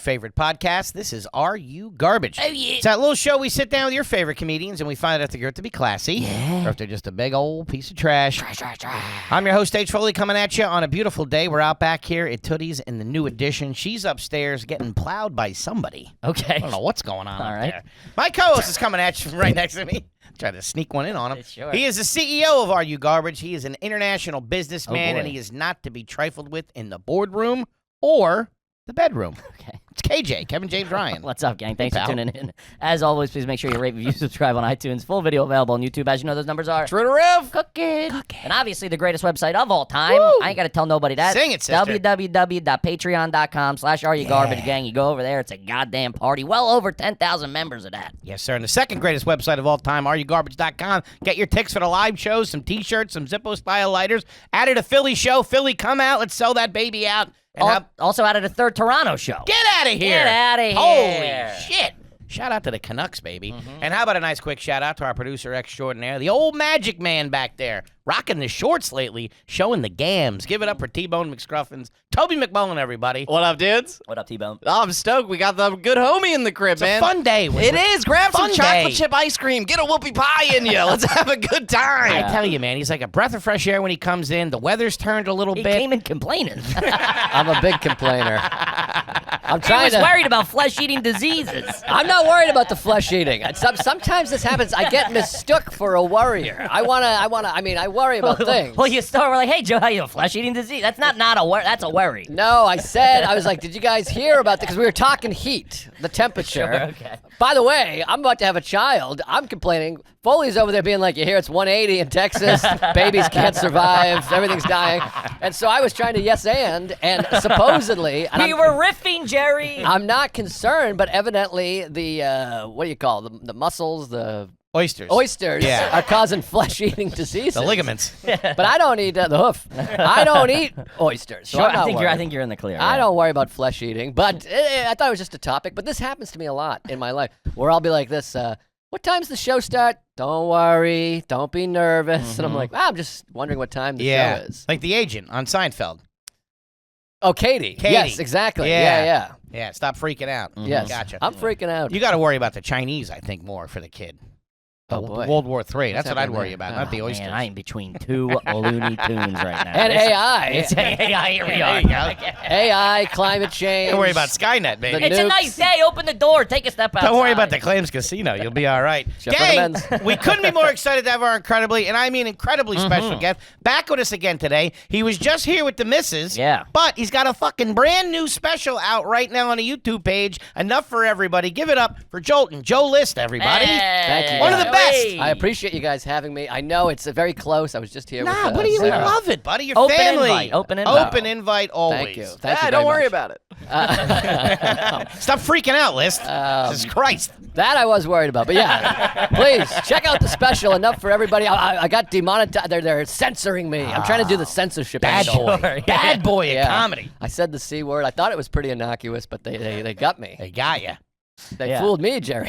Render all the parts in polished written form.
favorite podcast. This is Are You Garbage? Oh, yeah. It's that little show we sit down with your favorite comedians and we find out if they're to be classy or if they're just a big old piece of trash. I'm your host, Foley, coming at you on a beautiful day. We're out back here at Tootie's in the new edition. She's upstairs getting plowed by somebody. Okay. I don't know what's going on All up right. there. My co-host is coming at you from right next to me. Try to sneak one in on him. Sure. He is the CEO of Are You Garbage. He is an international businessman, and he is not to be trifled with in the boardroom or the bedroom. Okay. It's KJ, Kevin James Ryan. What's up, gang? Thanks Hey, for pal. tuning in. As always, please make sure you rate, review, subscribe on iTunes. Full video available on YouTube. As you know, those numbers are... True to Rev. Cooking. And obviously, the greatest website of all time. Woo. I ain't got to tell nobody that. Sing it, sister. www.patreon.com/areyougarbage-gang. You go over there. It's a goddamn party. Well over 10,000 members of that. Yes, sir. And the second greatest website of all time, areyougarbage.com. Get your tickets for the live shows, some T-shirts, some Zippo-style lighters. Added a Philly show. Philly, come out. Let's sell that baby out. And Also added a third Toronto show. get out of here. Get outta here. Holy shit. Shout out to the Canucks, baby. And how about a nice quick shout out to our producer extraordinaire, the old magic man back there, rocking the shorts lately, showing the gams. Give it up for T-Bone McScruffins. Toby McMullen, everybody. What up, dudes? What up, T-Bone? Oh, I'm stoked. We got the good homie in the crib, It's a man. fun day. It is. Grab some Fun chocolate day. chip ice cream. Get a whoopie pie in you. Let's have a good time. I tell you, man, he's like a breath of fresh air when he comes in. The weather's turned a little He bit. came in complaining. I'm a big complainer. I'm He trying was to. worried about flesh-eating diseases. I'm not worried about the flesh eating. Sometimes this happens. I get mistook for a warrior. I worry about things. Well, you start we're like, hey, Joe, how you a flesh-eating disease? That's not a worry. That's a worry. No, I was like, did you guys hear about that? Because we were talking heat, the temperature. Sure, okay. By the way, I'm about to have a child. I'm complaining. Foley's over there being like, you hear it's 180 in Texas. Babies can't survive. Everything's dying. And so I was trying to yes and supposedly. And We were riffing, Jerry. I'm not concerned, but evidently the, what do you call them? The muscles, the Oysters. oysters Yeah. are causing flesh-eating diseases. The ligaments. But I don't eat the hoof. I don't eat oysters. So Sure, I'm not I worried. think you're in the clear. I yeah. don't worry about flesh eating, but I thought it was just a topic. But this happens to me a lot in my life, where I'll be like this, what time's the show start? Don't worry, don't be nervous. And I'm like, I'm just wondering what time the show is. Like the agent on Seinfeld. Oh, Katie. Katie. Yes, exactly. Yeah. Yeah. Yeah, stop freaking out. Yes. Gotcha. I'm freaking out. You got to worry about the Chinese, I think, more for the kid. Oh, boy. World War III. That's what I'd happening worry there? about, not the oysters. Man, I am between two Looney Tunes right now. And AI. It's AI. Here we There are. you go. AI, climate change. Don't worry about Skynet, baby. The It's a nukes. nice day. Open the door. Take a step outside. Don't worry about the Clams Casino. You'll be all right. Chef for the Gang, men's. we couldn't be more excited to have our incredibly, and I mean incredibly special guest back with us again today. He was just here with the missus. Yeah. But he's got a fucking brand new special out right now on the YouTube page. Enough for everybody. Give it up for Jolton. Joe List, everybody. Thank you, One of the best. Hey. I appreciate you guys having me. I know it's very close. I was just here Nah, with buddy, you Sarah. love it, buddy. Your Open family. invite, open invite. Open invite always. Thank you. Thank you don't very worry much. about it. Stop freaking out, List. Jesus Christ. That I was worried about, but yeah, please check out the special. Enough for everybody. I got demonetized. They're censoring me. I'm trying to do the censorship. Bad angle. boy. Sure, Bad boy at Yeah. comedy. I said the C word. I thought it was pretty innocuous, but they got me. They got you. They Yeah. fooled me, Jerry.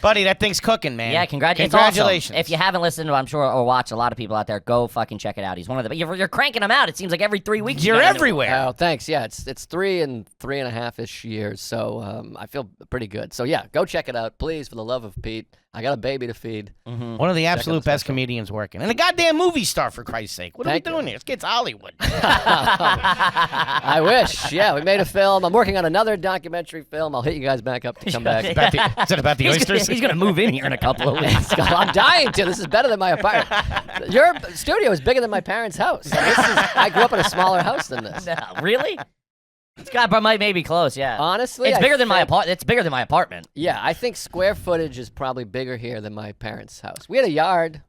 Buddy, that thing's cooking, man. Yeah, Congratulations. Awesome. If you haven't listened to, I'm sure, or watched a lot of people out there, go fucking check it out. He's one of the. You're cranking him out. It seems like every 3 weeks. You're you got a new- everywhere. Oh, thanks. Yeah, it's 3 and 3.5-ish years, so I feel pretty good. So yeah, go check it out, please, for the love of Pete. I got a baby to feed. One of the absolute best comedians working. And a goddamn movie star, for Christ's sake. What Thank are we doing here? Let's get to Hollywood. I wish. Yeah, we made a film. I'm working on another documentary film. I'll hit you guys back up to come back. Is it about the oysters? He's gonna move in here in a couple of weeks. I'm dying to. This is better than my apartment. Your studio is bigger than my parents' house. I grew up in a smaller house than this. No, really? It's got, but maybe close. Yeah. Honestly, it's I bigger than my think- apartment. It's bigger than my apartment. Yeah, I think square footage is probably bigger here than my parents' house. We had a yard.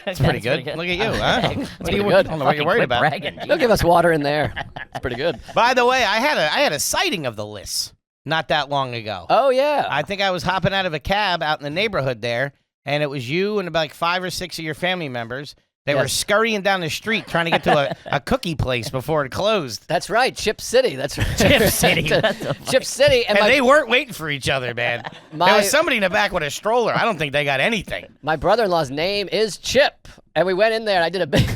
That's pretty good. Look at you, huh? What are you, pretty good. I don't know what you're worried about. Bragging. They'll give us water in there. It's pretty good. By the way, I had a sighting of the Liss not that long ago. Oh, yeah. I think I was hopping out of a cab out in the neighborhood there, and it was you and about like 5 or 6 of your family members. They were Yes. scurrying down the street trying to get to a cookie place before it closed. That's right. Chip City. That's right. Chip City. What the fuck? Chip City. And my, they weren't waiting for each other, man. There was somebody in the back with a stroller. I don't think they got anything. my brother-in-law's name is Chip. And we went in there and I did a big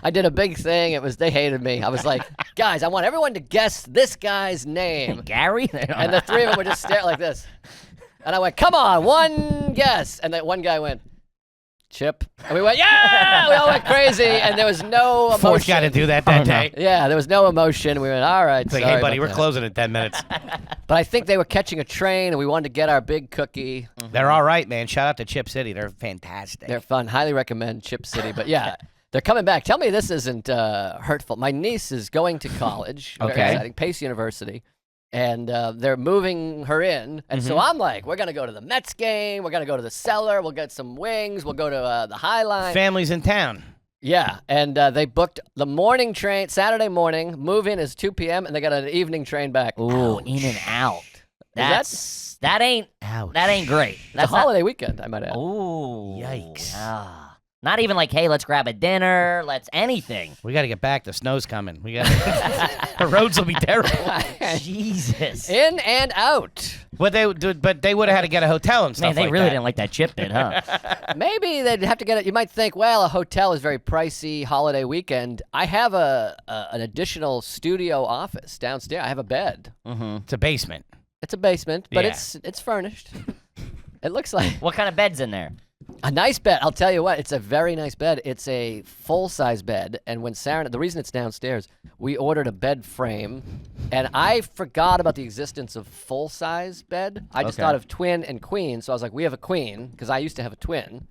I did a big thing. They hated me. I was like, guys, I want everyone to guess this guy's name. Gary? And the three of them would just stare like this. And I went, come on, one guess. And that one guy went, Chip. And we went, yeah! We all went crazy, and there was no emotion. Fourth guy to do that day. Yeah, there was no emotion. We went, all right, It's like, sorry hey, buddy, about we're that." closing in 10 minutes. But I think they were catching a train, and we wanted to get our big cookie. They're all right, man. Shout out to Chip City. They're fantastic. They're fun. Highly recommend Chip City. But yeah, they're coming back. Tell me this isn't hurtful. My niece is going to college. Very Okay. exciting. Pace University. And they're moving her in. And so I'm like, we're going to go to the Mets game. We're going to go to the Cellar. We'll get some wings. We'll go to the High Line. Family's in town. Yeah. And they booked the morning train, Saturday morning. Move in is 2 p.m. And they got an evening train back. Ooh, in and out. That ain't great. It's That's a holiday weekend, I might add. Ooh. Yikes. Not even like, hey, let's grab a dinner. Let's anything. We got to get back. The snow's coming. We got the roads will be terrible. Jesus. In and out. But they would have had to get a hotel and stuff Man, they like really that. didn't like that Chip bit, huh? Maybe they'd have to get it. You might think, well, a hotel is very pricey holiday weekend. I have an additional studio office downstairs. I have a bed. It's a basement. It's a basement, but Yeah. it's furnished. It looks like What kind of bed's in there? a nice bed. I'll tell you what, it's a very nice bed. It's a full-size bed, and when Sarah, the reason it's downstairs, we ordered a bed frame, and I forgot about the existence of full-size bed. I just Okay. thought of twin and queen, so I was like, we have a queen, because I used to have a twin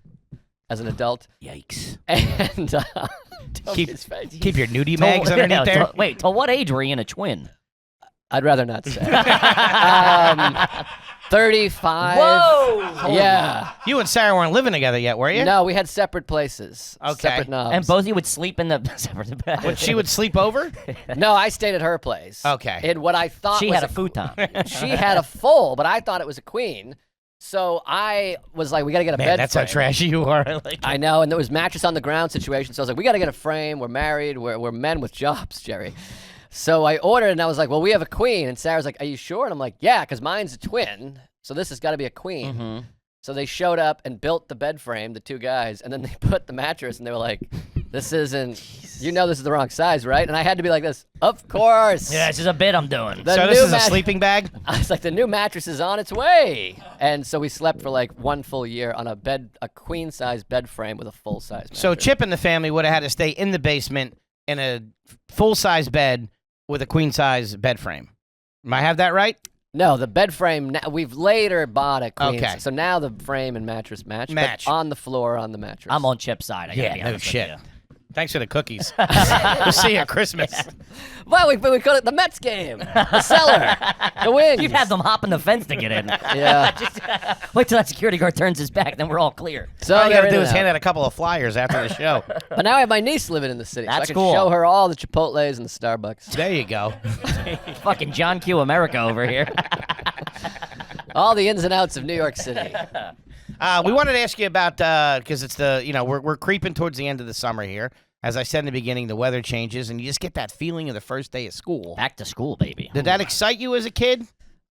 as an adult. Yikes. And don't Keep- get his face. Keep your nudie mags underneath there. Wait, till what age were you in a twin? I'd rather not say. 35. Whoa! Yeah. You and Sarah weren't living together yet, were you? No, we had separate places. Okay. Separate knobs. And both of you would sleep in the separate bed. When she would sleep over? No, I stayed at her place. Okay. And what I thought She was had a futon. she had a full, but I thought it was a queen. So I was like, we got to get a Man, bed that's frame. how trashy you are. Like, I know, and there was mattress on the ground situation. So I was like, we got to get a frame. We're married. We're men with jobs, Jerry. So I ordered, and I was like, well, we have a queen. And Sarah's like, are you sure? And I'm like, yeah, because mine's a twin. So this has got to be a queen. So they showed up and built the bed frame, the two guys, and then they put the mattress, and they were like, this isn't, you know this is the wrong size, right? And I had to be like this, of course. Yeah, this is a bit I'm doing. The so this new is a sleeping bag? I was like, the new mattress is on its way. And so we slept for like 1 full year on a queen-size bed frame with a full-size mattress. So Chip and the family would have had to stay in the basement in a full-size bed with a queen-size bed frame. Am I have that right? No, the bed frame, we've later bought a queen. Okay. So now the frame and mattress match. Match. But on the floor on the mattress. I'm on Chip's side. I gotta be no honest with shit. you. Thanks for the cookies. We'll see you at Christmas. Well, we call it the Mets game. The Cellar. The Wings. You'd have them hopping the fence to get in. Yeah. Just, wait till that security guard turns his back, then we're all clear. So All you they're gotta in do and is out. hand out a couple of flyers after the show. But now I have my niece living in the city. So I That's can cool. show her all the Chipotles and the Starbucks. There you go. Fucking John Q. America over here. All the ins and outs of New York City. We wanted to ask you about because it's we're creeping towards the end of the summer here. As I said in the beginning, the weather changes, and you just get that feeling of the first day of school. Back to school, baby. Did that excite you as a kid?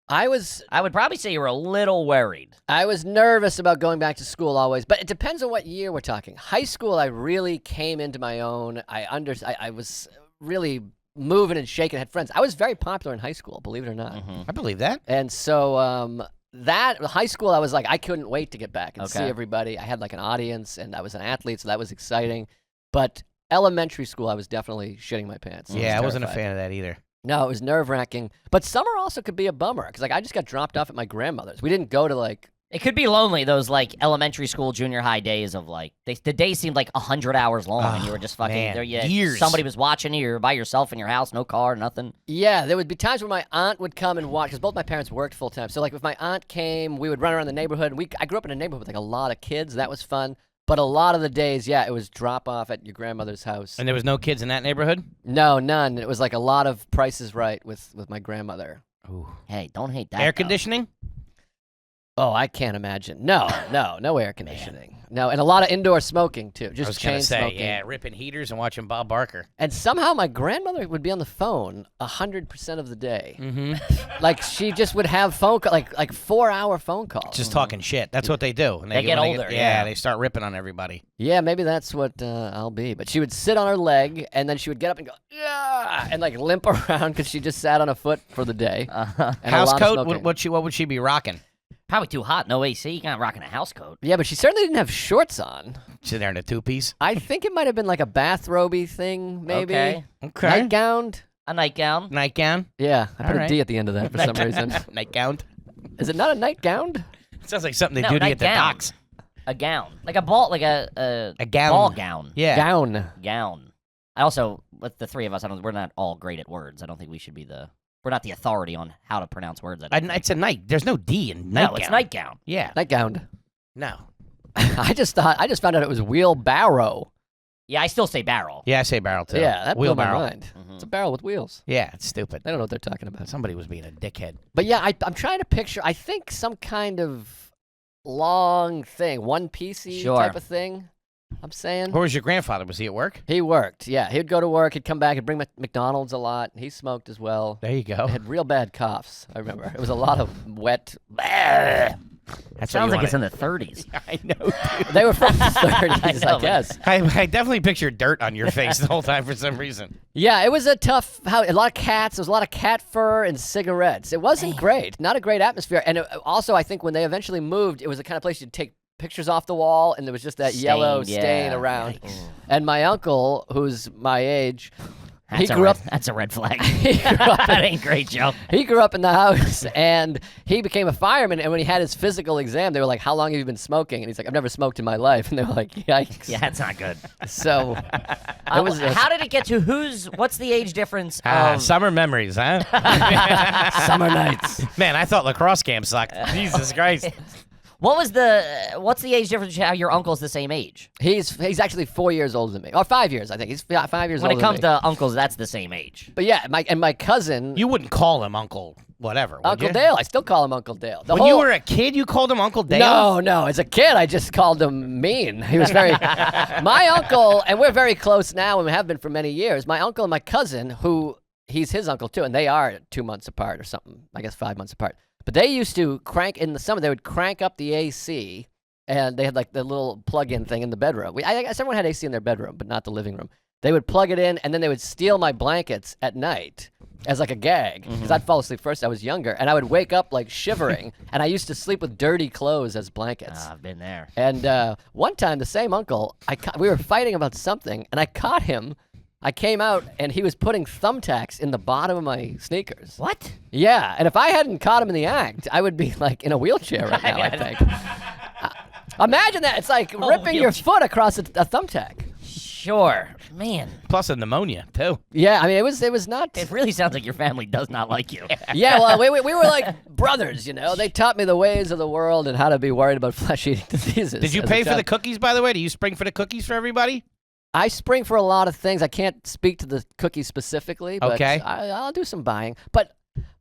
I was probably say you were a little worried. nervous about going back to school always, but it depends on what year we're talking. High school, I really came into my own. I was really moving and shaking. I had friends. I was very popular in high school, believe it or not. I believe that. And so that high school, I was like, I couldn't wait to get back and see Okay. everybody. I had like an audience, and I was an athlete, so that was exciting. But elementary school, I was definitely shitting my pants. Yeah, I wasn't a terrified. fan of that either. No, it was nerve-wracking. But summer also could be a bummer, because like I just got dropped off at my grandmother's. We didn't go to like. It could be lonely, those like elementary school, junior high days of like, the day seemed like 100 hours long, and you were just fucking man, there. years. Somebody was watching you. You were by yourself in your house, no car, nothing. Yeah, there would be times where my aunt would come and watch, because both my parents worked full time. So like if my aunt came, we would run around the neighborhood. And I grew up in a neighborhood with like a lot of kids. That was fun. But a lot of the days, yeah, it was drop off at your grandmother's house. And there was no kids in that neighborhood? No, none. It was like a lot of Price is Right with my grandmother. Ooh. Hey, don't hate that. Air though. conditioning? Oh, I can't imagine. No air conditioning. No, and a lot of indoor smoking too. I was Just gonna chain say, smoking. yeah, ripping heaters and watching Bob Barker. And somehow my grandmother would be on the phone 100% of the day. Mm-hmm. Like she just would have phone call, like 4-hour phone calls. Just talking shit. That's what they do. And They get when older, yeah, yeah. they start ripping on everybody. Yeah, maybe that's what I'll be. But she would sit on her leg, and then she would get up and go, yeah, and like limp around because she just sat on a foot for the day. And a House lot of coat? smoking. What would she be rocking? Probably too hot. No AC. You're not rocking a house coat. Yeah, but she certainly didn't have shorts on. Sit there in a two-piece. I think it might have been like a bathrobe-y thing, maybe. Okay. Okay. Nightgown. A nightgown. Nightgown. Yeah, I put All a right. D at the end of that for some reason. Nightgown. Is it not a nightgown? Sounds like something they No, do at the nightgown. docks. A gown. Like a ball. Like a gown. ball gown. Yeah. Gown. Gown. I also, with the three of us, we're not all great at words. I don't think we should be we're not the authority on how to pronounce words. It's a night. There's no D in nightgown. No, it's nightgown. Yeah. Nightgown. No. I just found out it was wheelbarrow. Yeah, I still say barrel. Yeah, I say barrel too. Yeah, that blew my Wheelbarrow. mind. It's a barrel with wheels. Yeah, it's stupid. They don't know what they're talking about. Somebody was being a dickhead. But yeah, I'm trying to picture, I think some kind of long thing, one-piecey Sure. type of thing, I'm saying. Where was your grandfather? Was he at work? He worked, yeah. He'd go to work, he'd come back, he'd bring McDonald's a lot. He smoked as well. There you go. He had real bad coughs, I remember. It was a lot of wet. That's Sounds what like you it's in the 30s. I know. They were from the 30s, know, I guess. I definitely pictured dirt on your face the whole time for some reason. Yeah, it was a tough house. A lot of cats. There was a lot of cat fur and cigarettes. It wasn't great. Not a great atmosphere. And also, I think when they eventually moved, it was the kind of place you'd take pictures off the wall, and there was just that yellow Stained, stain yeah. around. Yikes. And my uncle, who's my age, That's he a grew red, up. That's a red flag. He grew up That ain't great, Joe. He grew up in the house, and he became a fireman. And when he had his physical exam, they were like, "How long have you been smoking?" And he's like, "I've never smoked in my life." And they were like, "Yikes!" Yeah, that's not good. So, it was How did it get to what's the age difference of... Summer memories, huh? summer nights. Man, I thought lacrosse camp sucked. Jesus Christ. what's the age difference how your uncle's the same age? He's actually 4 years older than me, or 5 years, I think. He's 5 years When older it comes than me. to uncles, that's the same age. But yeah, my cousin, You wouldn't call him Uncle whatever, would Uncle you? Dale. I still call him Uncle Dale. When you were a kid, you called him Uncle Dale? No. As a kid, I just called him mean. He was very. My uncle, and we're very close now, and we have been for many years. My uncle and my cousin, who he's his uncle too, and they are 2 months apart or something. I guess 5 months apart. But they used to crank in the summer. They would crank up the AC, and they had like the little plug-in thing in the bedroom. I guess everyone had AC in their bedroom, but not the living room. They would plug it in, and then they would steal my blankets at night as like a gag, because I'd fall asleep first. I was younger, and I would wake up like shivering, and I used to sleep with dirty clothes as blankets. I've been there. And one time, the same uncle, we were fighting about something, and I caught him. I came out, and he was putting thumbtacks in the bottom of my sneakers. What? Yeah, and if I hadn't caught him in the act, I would be like in a wheelchair right now, I think. Imagine that. It's like ripping your foot across a thumbtack. Sure. Man, Plus a pneumonia, too. Yeah, I mean, it was not. it really sounds like your family does not like you. Yeah, well, we were like brothers, you know. They taught me the ways of the world and how to be worried about flesh-eating diseases. Did you as a pay for child. the cookies, by the way? Do you spring for the cookies for everybody? I spring for a lot of things. I can't speak to the cookies specifically, but Okay. I'll do some buying. But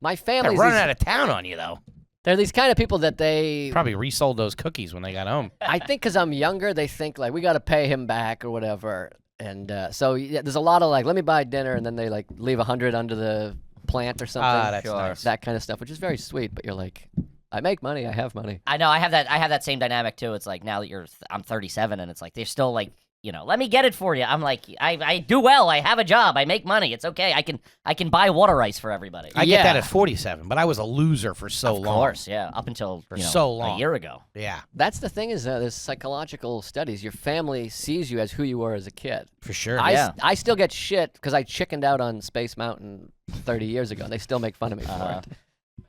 my They're family's running these, out of town on you, though. they're these kind of people that they, Probably resold those cookies when they got home. I think because I'm younger, they think like, we got to pay him back or whatever. And so yeah, there's a lot of like, let me buy dinner, and then they like leave 100 under the plant or something. Ah, that's nice. That kind of stuff, which is very sweet. But you're like, I make money, I have money. I know. I have that same dynamic too. It's like now that I'm 37, and it's like they're still like, let me get it for you. I'm like, I do well. I have a job. I make money. It's okay. I can buy water ice for everybody. I get that Yeah. at 47, but I was a loser for so Of long. course, yeah. Up until so long. a year ago. Yeah, That's the thing is there's psychological studies. Your family sees you as who you were as a kid. for sure. I still get shit because I chickened out on Space Mountain 30 years ago, and they still make fun of me for it.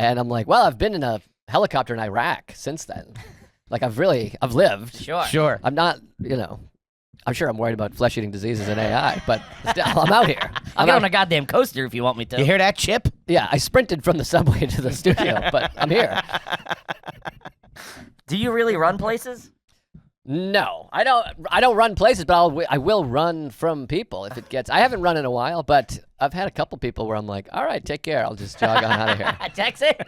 And I'm like, well, I've been in a helicopter in Iraq since then. Like, I've lived. Sure. Sure. I'm not, I'm sure I'm worried about flesh-eating diseases and AI, but still, I'm out here. I'll get on a goddamn coaster if you want me to. You hear that, Chip? Yeah, I sprinted from the subway to the studio, but I'm here. Do you really run places? No, I don't run places, but I will run from people if it gets. I haven't run in a while, but I've had a couple people where I'm like, all right, take care. I'll just jog on out of here. Text it.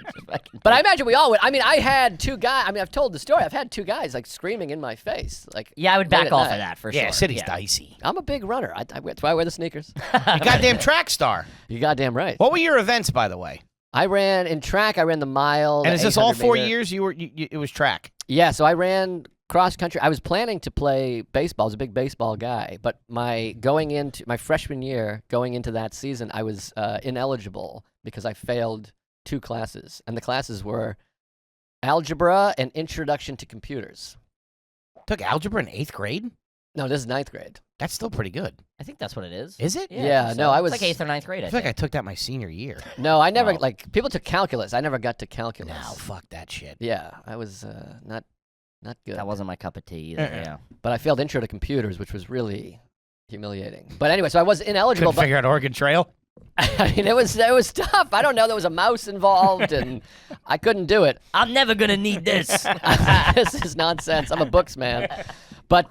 But I imagine we all would. I mean, I had two guys. I mean, I've told the story. I've had two guys like screaming in my face. Like, Yeah, I would late back at off night. of that for sure. Yeah, city's dicey. I'm a big runner. That's why I wear the sneakers. You goddamn track star. You goddamn right. What were your events, by the way? I ran in track. I ran the mile. And the is this all 800 4 meter. years? It was track. Yeah, so I ran cross country. I was planning to play baseball. I was a big baseball guy, but going into my freshman year, going into that season, I was ineligible because I failed 2 classes, and the classes were algebra and introduction to computers. Took algebra in 8th grade? No, this is 9th grade. That's still pretty good. I think that's what it is. Is it? Yeah, I think no, so. I It's was- like 8th or 9th grade. I I feel like I think. took that my senior year. No, I never Wow. people took calculus. I never got to calculus. No, fuck that shit. Yeah, I was not good. That wasn't my cup of tea either. Yeah. But I failed intro to computers, which was really humiliating. But anyway, so I was ineligible. Couldn't figure out Oregon Trail. I mean, it was tough. I don't know. There was a mouse involved, and I couldn't do it. I'm never gonna need this. This is nonsense. I'm a books man. But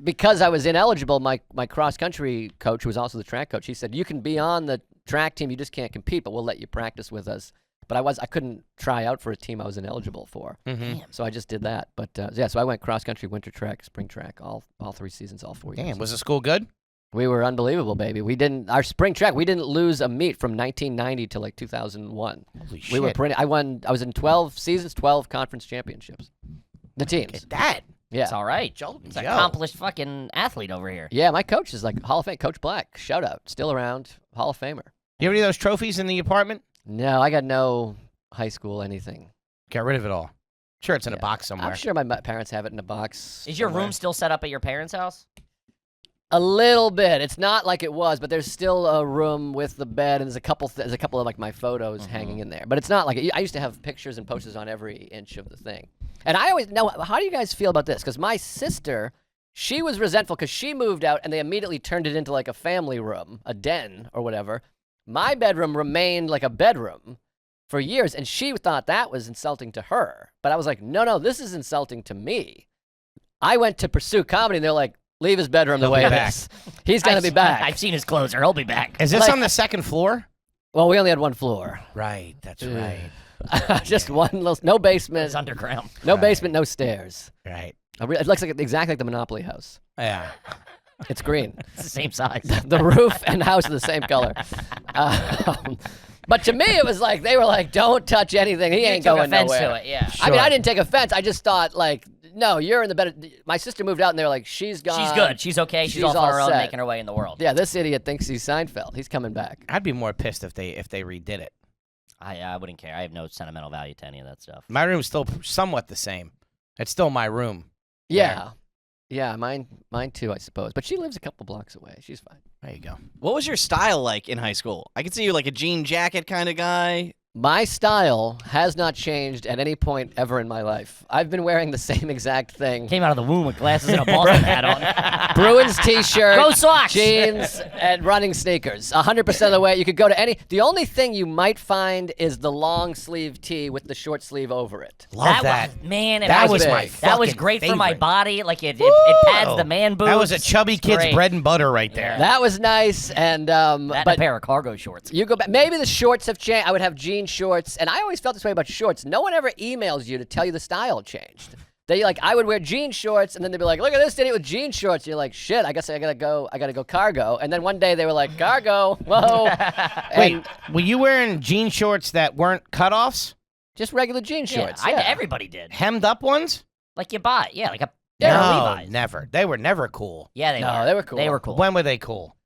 because I was ineligible, my cross country coach, who was also the track coach, he said, "You can be on the track team. You just can't compete, but we'll let you practice with us." But I couldn't try out for a team I was ineligible for. Mm-hmm. So I just did that. But yeah, so I went cross country, winter track, spring track, all 3 seasons, all 4 years. Damn, was the school good? We were unbelievable, baby. Our spring track, we didn't lose a meet from 1990 to like 2001. Holy shit. We were pretty. I was in 12 seasons, 12 conference championships. The teams. Look at that. Yeah. It's all right. Joe. It's an accomplished fucking athlete over here. Yeah, my coach is like Hall of Fame. Coach Black, shout out. Still around. Hall of Famer. You have any of those trophies in the apartment? No, I got no high school anything. Got rid of it all. Sure, it's in a Yeah. box somewhere. I'm sure my parents have it in a box. Is your somewhere. room still set up at your parents' house? A little bit. It's not like it was, but there's still a room with the bed, and there's a couple of like my photos hanging in there. But it's not like I used to have pictures and posters on every inch of the thing. And I always know, how do you guys feel about this? Because my sister, she was resentful because she moved out and they immediately turned it into like a family room, a den or whatever. My bedroom remained like a bedroom for years, and she thought that was insulting to her. But I was like, no, this is insulting to me. I went to pursue comedy, and they're like, leave his bedroom the He'll way be it back. is. He's going to be back. I've seen his closer. He'll be back. Is this Like- on the second floor? Well, we only had 1 floor. Right, that's Ugh. right. Just one little, no basement, It's underground. no Right. basement, no stairs. Right. It looks like exactly like the Monopoly house. Yeah. It's green. It's the same size. The roof and house are the same color. But to me, it was like, they were like, don't touch anything. He ain't took going offense nowhere. to it, yeah. I mean, Sure. I didn't take offense. I just thought, like, no, you're in the better. My sister moved out, and they were like, she's gone. She's good. She's okay. She's off all on her own, set. making her way in the world. Yeah, this idiot thinks he's Seinfeld. He's coming back. I'd be more pissed if they redid it. I wouldn't care. I have no sentimental value to any of that stuff. My room's still somewhat the same. It's still my room. Yeah. Yeah, mine too, I suppose. But she lives a couple blocks away. She's fine. There you go. What was your style like in high school? I could see you like a jean jacket kind of guy. My style has not changed at any point ever in my life. I've been wearing the same exact thing. Came out of the womb with glasses and a Boston hat on. Bruins t-shirt, Go Sox! jeans, and running sneakers. 100% of the way. You could go to any. The only thing you might find is the long sleeve tee with the short sleeve over it. Love that. Was, man, and That I was big. my That was fucking great for my favorite. body. Like it pads the man boobs. That was a chubby It's kid's great. bread and butter right there. That was nice, and That and a but pair of cargo shorts. you go back. Maybe the shorts have changed. I would have jean shorts, and I always felt this way about shorts. No one ever emails you to tell you the style changed. They like I would wear jean shorts, and then they'd be like, "Look at this idiot with jean shorts." And you're like, "Shit, I guess I gotta go cargo." And then one day they were like, "Cargo, whoa!" Wait, And were you wearing jean shorts that weren't cutoffs? just regular jean shorts. Yeah, Yeah, everybody did. Hemmed up ones? Like you buy, yeah, like a Yeah, pair of no, Levi's. never. They were never cool. Yeah, they No, were. they were cool. They were cool. When were they cool?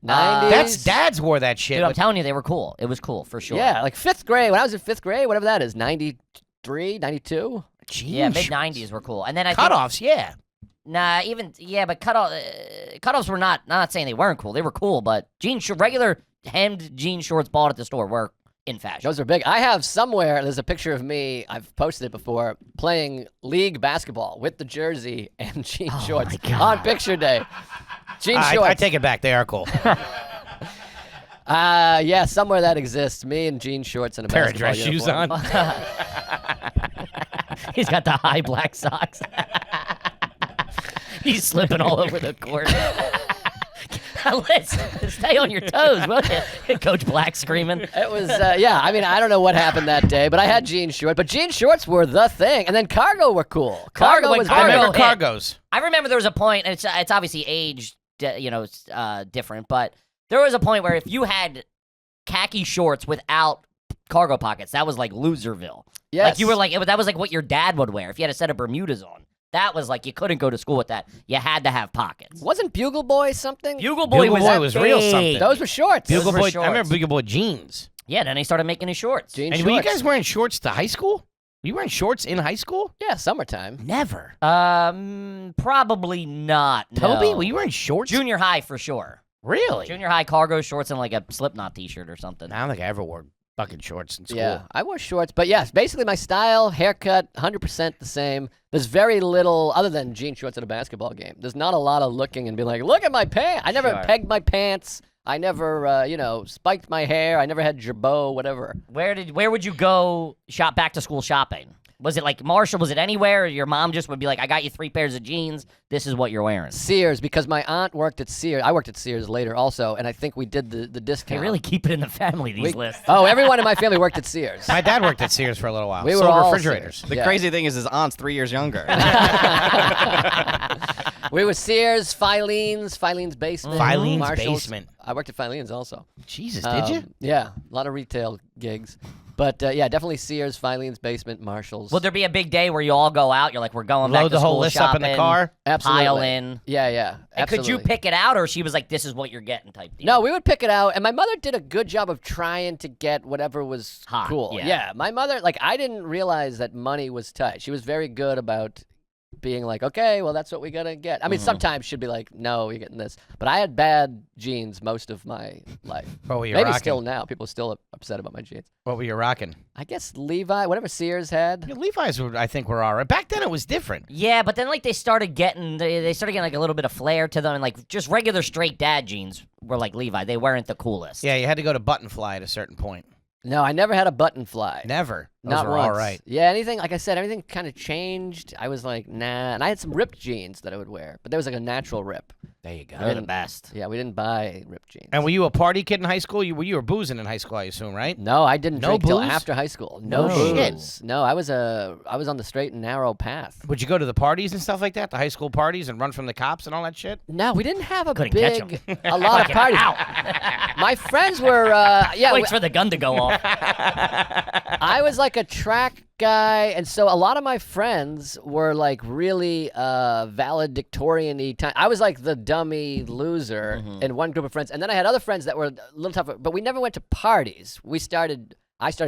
90s. That's dads wore that shit. Dude, I'm with- telling you, they were cool. It was cool for sure. Yeah, like 5th grade. When I was in 5th grade, whatever that is, 93, 92. jean Yeah, mid shorts. '90s were cool. And then I think, Cutoffs, yeah. nah, even but cutoffs were not. Not saying they weren't cool. They were cool, but regular hemmed jean shorts bought at the store were in fashion. Those are big. I have somewhere, there's a picture of me, I've posted it before, playing league basketball with the jersey and jean shorts on picture day. Jean shorts. I take it back. They are cool. Yeah, somewhere that exists. Me in jean shorts and a Pair of basketball dress shoes uniform. on. He's got the high black socks. He's slipping all over the court. Listen, stay on your toes, will you? Coach Black screaming. It was, yeah, I mean, I don't know what happened that day, but I had jean shorts. But jean shorts were the thing. And then cargo were cool. Cargo when was I remember hit. cargos. I remember there was a point, and it's obviously age, different, but there was a point where if you had khaki shorts without cargo pockets, that was like Loserville. Yes. Like you were like, that was like what your dad would wear if you had a set of Bermudas on. That was like, you couldn't go to school with that. You had to have pockets. Wasn't Bugle Boy something? Bugle Boy Bugle Boy was real big. something. Those were shorts. Bugle were Boy. I shorts. remember Bugle Boy jeans. Yeah, then they started making his shorts. Jean And shorts. were you guys wearing shorts to high school? Were you wearing shorts in high school? Yeah, summertime. Never. Probably not. Toby, no. were you wearing shorts? Junior high for sure. Really? Junior high cargo shorts and like a Slipknot t-shirt or something. I don't think I ever wore fucking shorts in school. Yeah, I wore shorts. But yes, basically my style, haircut, 100% the same. There's very little, other than jean shorts at a basketball game. There's not a lot of looking and being like, look at my pants. I never Sure. pegged my pants. I never, spiked my hair. I never had jabot, whatever. Where would you go back to school shopping? Was it like Marshall? Was it anywhere? Or your mom just would be like, I got you 3 pairs of jeans. This is what you're wearing. Sears, because my aunt worked at Sears. I worked at Sears later also, and I think we did the They discount. really keep it in the family, these lists. Oh, everyone in my family worked at Sears. My dad worked at Sears for a little while. We were Sold all refrigerators. Sears. The Yeah. crazy thing is his aunt's 3 years younger. We were Sears, Filene's Basement. Filene's Marshall's. Basement. I worked at Filene's also. Jesus, did you? Yeah, a lot of retail gigs. But yeah, definitely Sears, Filene's Basement, Marshall's. Will there be a big day where you all go out? You're like, we're going back Load to the whole school list shopping, up in the car? Absolutely. pile in. Yeah, yeah. And could you absolutely. pick it out, or she was like, this is what you're getting type deal? No, we would pick it out, and my mother did a good job of trying to get whatever was Hot, cool. yeah. My mother, like, I didn't realize that money was tight. She was very good about being like, okay, well, that's what we gotta get. I mean, sometimes she'd be like, no, you're getting this. But I had bad jeans most of my life. What were you Maybe rocking? still now. People are still upset about my jeans. What were you rocking? I guess Levi, whatever Sears had. Yeah, Levi's, I think, were all right. Back then, it was different. Yeah, but then like they started getting like a little bit of flair to them, and like just regular straight dad jeans were like Levi. They weren't the coolest. Yeah, you had to go to button fly at a certain point. No, I never had a button fly. Never. Those Not were once. all right. Yeah, anything, like I said, everything kind of changed. I was like, nah. And I had some ripped jeans that I would wear, but there was like a natural rip. There you go. They're the best. Yeah, we didn't buy ripped jeans. And were you a party kid in high school? You were boozing in high school, I assume, right? No, I didn't No drink till booze? after high school. No Oh, booze. shit. No, I was on the straight and narrow path. Would you go to the parties and stuff like that, the high school parties, and run from the cops and all that shit? No, we didn't have a Couldn't catch 'em. big, a lot of parties. My friends were, yeah, Waits for the gun to go off. I was like a track guy, and so a lot of my friends were like really valedictorian-y time. I was like the dummy loser in one group of friends, and then I had other friends that were a little tougher, but we never went to parties. I started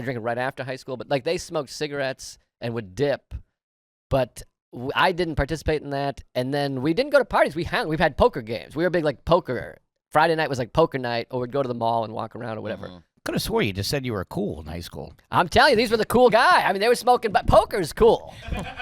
drinking right after high school, but like they smoked cigarettes and would dip, but I didn't participate in that. And then we didn't go to parties. We've had poker games. We were big like poker. Friday night was like poker night, or we'd go to the mall and walk around or whatever. Could have swore you just said you were cool in high school. I'm telling you, these were the cool guys. I mean, they were smoking, but poker's cool.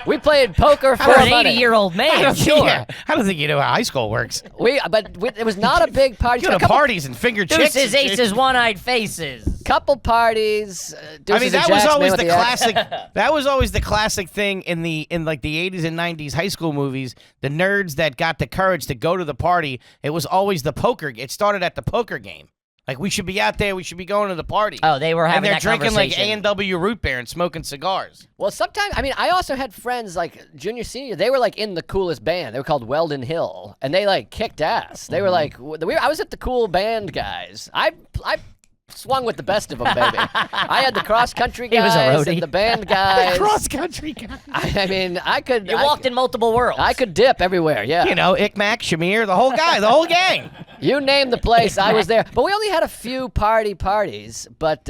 We played poker for For an money. 80-year-old man, sure. Yeah, I don't think you know how high school works. It was not a big party. You go to parties and finger chicks. Deuces, and shit. aces, one-eyed faces. Couple parties. I mean, Deuces and that was Jacks, always Man the with Axe. classic. That was always the classic thing in like the 80s and 90s high school movies. The nerds that got the courage to go to the party. It was always the poker. It started at the poker game. Like, we should be out there. We should be going to the party. Oh, they were and having they're that drinking like conversation. A&W root beer and smoking cigars. Well, sometimes, I mean, I also had friends like junior, senior. They were like in the coolest band. They were called Weldon Hill, and they like kicked ass. They were like, I was at the cool band guys. I swung with the best of them, baby. I had the cross country He was a guys roadie. and the band guys. Cross country guy. I mean, I could. You walked in multiple worlds. I could dip everywhere. Yeah. You know, Ickmack, Shamir, the whole guy, the whole gang. You name the place, I was there. But we only had a few parties. But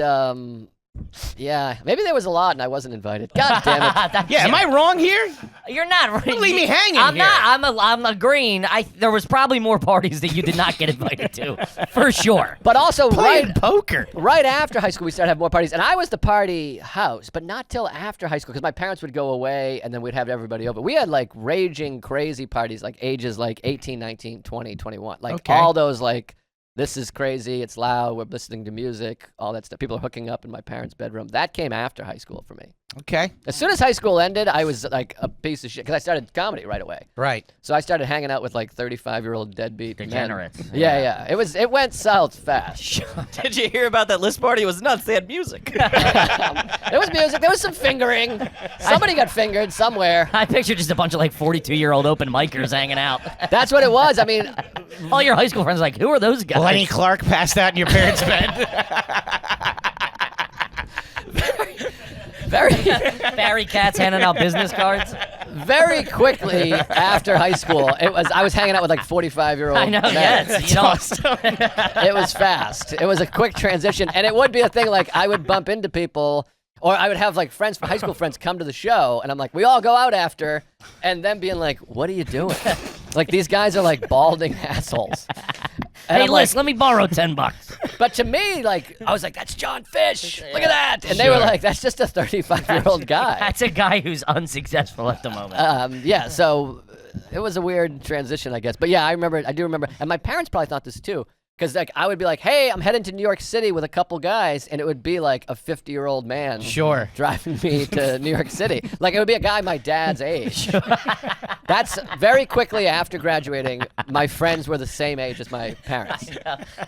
yeah, maybe there was a lot and I wasn't invited. God damn it. Yeah, am I wrong here? You're not. Don't leave me hanging I'm here. not. I'm agreeing. There was probably more parties that you did not get invited to, for sure. But also Playing poker. right after high school, we started having more parties. And I was the party house, but not till after high school because my parents would go away and then we'd have everybody over. We had like raging, crazy parties, like ages like 18, 19, 20, 21. Like Okay. all those like, this is crazy, it's loud, we're listening to music, all that stuff. People are hooking up in my parents' bedroom. That came after high school for me. Okay. As soon as high school ended, I was like a piece of shit because I started comedy right away. Right. So I started hanging out with like 35-year-old deadbeat men. Degenerates. Yeah. It went south fast. Did you hear about that list party? It was nuts. They had music. There was music. There was some fingering. Somebody got fingered somewhere. I picture just a bunch of like 42-year-old open micers hanging out. That's what it was. I mean, All your high school friends are like, who are those guys? Lenny Clark passed out in your parents' bed. Barry Katz handing out business cards. very quickly after high school, I was hanging out with like 45-year-old I know, men. yes. You know, It was fast. It was a quick transition, and it would be a thing like I would bump into people, or I would have like friends, high school friends, come to the show, and I'm like, we all go out after, and them being like, what are you doing? Like these guys are like balding assholes. And hey, I'm like, Liz, let me borrow $10. but to me, like, I was like, that's John Fish. Look at that. And they were like, that's just a 35-year-old guy. That's a guy who's unsuccessful at the moment. Yeah, so it was a weird transition, I guess. But yeah, I do remember, and my parents probably thought this too, because like I would be like, hey, I'm heading to New York City with a couple guys, and it would be like a 50-year-old man Sure. driving me to New York City. Like it would be a guy my dad's age. That's very quickly after graduating, my friends were the same age as my parents.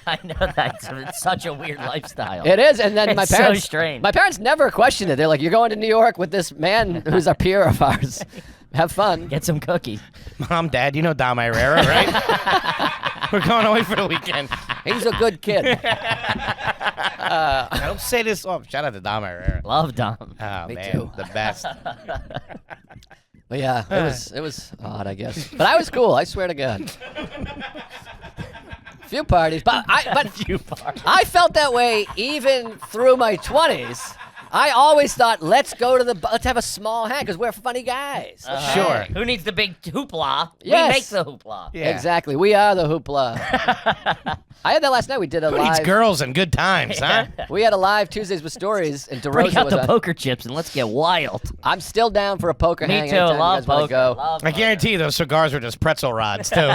I know that. It's such a weird lifestyle. It is, and then my It's parents. so strange. My parents never questioned it. They're like, "You're going to New York with this man who's a peer of ours. Have fun." Get some cookies. Mom, Dad, you know Dom Herrera, right? We're going away for the weekend. He's a good kid. Don't say this. Oh, shout out to Dom Herrera. Love Dom. Oh, Me man, too. the best. But yeah, it was odd, I guess. But I was cool. I swear to God. Few parties, but I felt that way even through my 20s. I always thought, let's have a small hang because we're funny guys. Sure. Who needs the big hoopla? Yes. We make the hoopla. Yeah. Exactly. We are the hoopla. I had that last night. We did a Who needs live. girls and good times, huh? We had a live Tuesdays with Stories, and Bring DeRosa out was the on. poker chips and let's get wild. I'm still down for a poker Me hang. too. anytime you Love guys wanna poker. go. Love I guarantee you those cigars were just pretzel rods, too.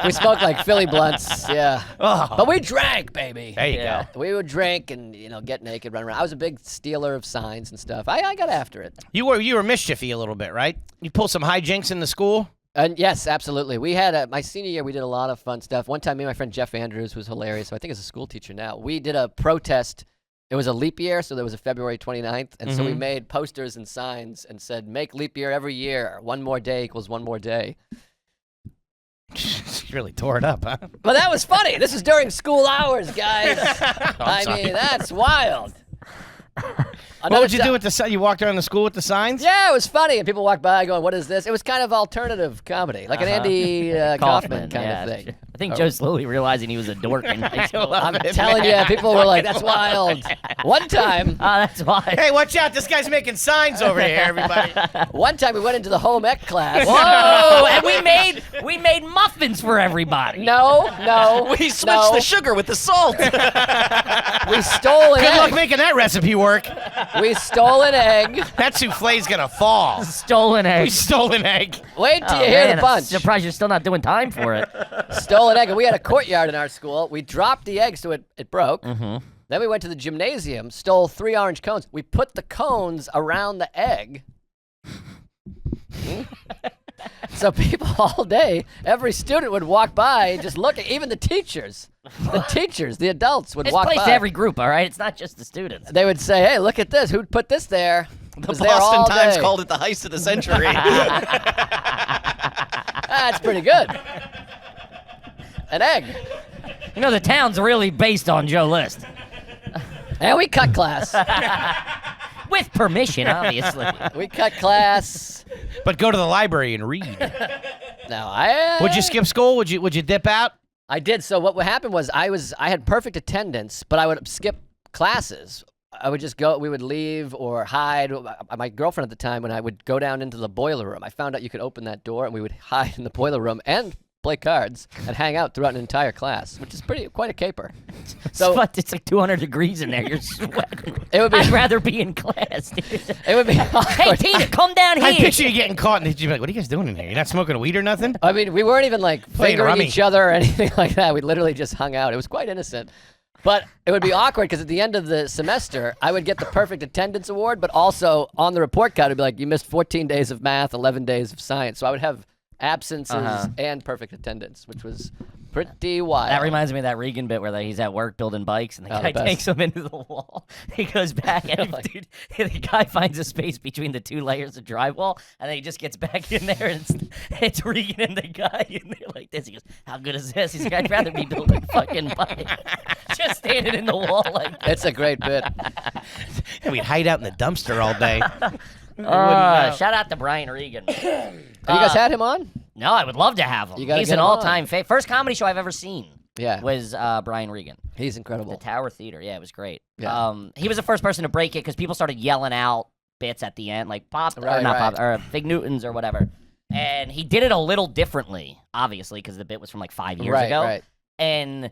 We smoked like Philly blunts, yeah. Oh. But we drank, baby. There you Yeah. go. We would drink and get naked, run around. I was a big stealer of signs and stuff. I got after it. You were mischiefy a little bit, right? You pulled some hijinks in the school. And yes, absolutely. We had my senior year. We did a lot of fun stuff. One time, me and my friend Jeff Andrews, who's hilarious, who I think is a school teacher now. We did a protest. It was a leap year, so there was a February 29th, and so we made posters and signs and said, "Make leap year every year. 1 more day equals 1 more day." You really tore it up, huh? But that was funny. This is during school hours, guys. I mean, that's wild. What would you do with the sign? You walked around the school with the signs? Yeah, it was funny, and people walked by going, "What is this?" It was kind of alternative comedy, like an Andy Kaufman kind of thing. I think Joe's slowly realizing he was a dork in high school. I'm telling you, people were like, "That's wild." One time, That's why. Hey, watch out. This guy's making signs over here, everybody. we went into the home ec class. Whoa! And we made muffins for everybody. No. We switched no. the sugar with the salt. We stole an Good luck egg. making that recipe work. We stole an egg. That souffle's going to fall. Stolen We egg. stole an egg. Wait till Oh, you hear man, the punch. I'm surprised you're still not doing time for it. Stole an egg, and we had a courtyard in our school. We dropped the egg so it broke. Mm-hmm. Then we went to the gymnasium, stole 3 orange cones. We put the cones around the egg. So people all day, every student would walk by and just look at, even the teachers. The adults would It's walk placed by. to every group, all right? It's not just the students. They would say, "Hey, look at this. Who put this there?" The Was there all Boston Times day. called it the heist of the century. That's pretty good. An egg. You know, the town's really based on Joe List. And we cut class. With permission, obviously. We cut class. But go to the library and read. No, Would you skip school? Would you dip out? I did. So what happened was I had perfect attendance, but I would skip classes. I would just go. We would leave or hide. My girlfriend at the time, when I would go down into the boiler room, I found out you could open that door, and we would hide in the boiler room and play cards and hang out throughout an entire class, which is quite a caper. So It's like 200 degrees in there. You're sweating. It would be- I'd rather be in class, dude. it would be. Hey, awkward. Tina, come down here. I picture you getting caught and you'd be like, what are you guys doing in here? You're not smoking weed or nothing? I mean, we weren't even like Playing fingering rummy. each other or anything like that. We literally just hung out. It was quite innocent. But it would be awkward because at the end of the semester, I would get the perfect attendance award, but also on the report card, it'd be like, you missed 14 days of math, 11 days of science. So I would have absences and perfect attendance, which was pretty wild. That reminds me of that Regan bit where he's at work building bikes and the guy takes him into the wall. He goes back and dude, the guy finds a space between the 2 layers of drywall and then he just gets back in there and it's Regan and the guy in there like this. He goes, how good is this? He's like, I'd rather be building fucking bikes. Just standing in the wall like that. It's a great bit. And we'd hide out in the dumpster all day. Shout out to Brian Regan. Have you guys had him on? No, I would love to have him. You gotta He's get an him all-time favorite. First comedy show I've ever seen Yeah. was Brian Regan. He's incredible. The Tower Theater. Yeah, it was great. Yeah. He was the first person to break it because people started yelling out bits at the end, like pop, or Right, not right. pop, or Big Newtons or whatever. And he did it a little differently, obviously, because the bit was from like 5 years Right, ago. right. And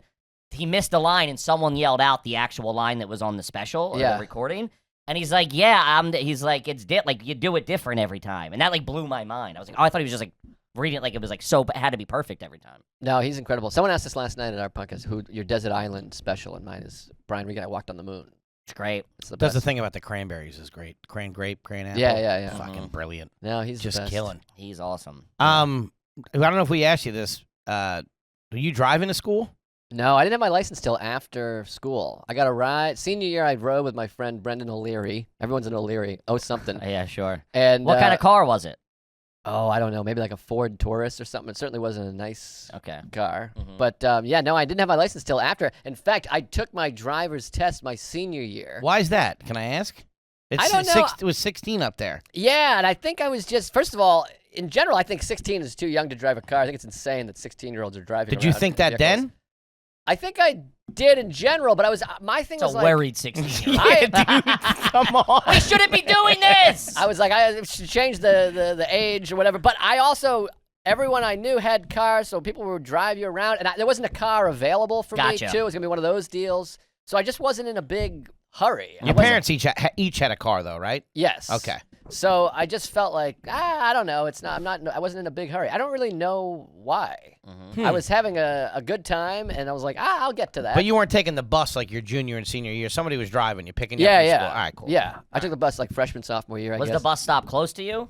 he missed a line, and someone yelled out the actual line that was on the special or Yeah. the recording. And he's like, yeah, he's like, like you do it different every time. And that like blew my mind. I was like, oh, I thought he was just like reading it like it was like so, it had to be perfect every time. No, he's incredible. Someone asked us last night at our podcast who your Desert Island special, and mine is Brian Regan, I Walked on the Moon. It's great. It's the Does best. the thing about the cranberries is great. Cran grape, cran apple. Yeah. Fucking brilliant. No, he's Just the best. killing. He's awesome. I don't know if we asked you this. Do you drive into school? No, I didn't have my license till after school. I got a ride. Senior year, I rode with my friend Brendan O'Leary. Everyone's an O'Leary. Oh, something. Yeah, sure. And What kind of car was it? Oh, I don't know. Maybe like a Ford Taurus or something. It certainly wasn't a nice Okay. car. Mhm. But yeah, no, I didn't have my license till after. In fact, I took my driver's test my senior year. Why is that? Can I ask? I don't know. It was 16 up there. Yeah, and I think I was just, first of all, in general, I think 16 is too young to drive a car. I think it's insane that 16-years are driving Did you around think in that vehicles. then? I think I did in general, but I was, my thing It's was a like, worried 16. Come on. We shouldn't be doing this. I was like, I should change the age or whatever. But I also, everyone I knew had cars, so people would drive you around. And there wasn't a car available for me, Gotcha. too. It was going to be one of those deals. So I just wasn't in a big hurry. Your parents each had a car, though, right? Yes. Okay. So I just felt like, I don't know. I wasn't in a big hurry. I don't really know why. Mhm. I was having a good time, and I was like, I'll get to that. But you weren't taking the bus like your junior and senior year. Somebody was driving you, picking you yeah, up from yeah. school. All right, cool. Yeah. I took the bus like freshman, sophomore year, I Was guess. the bus stop close to you?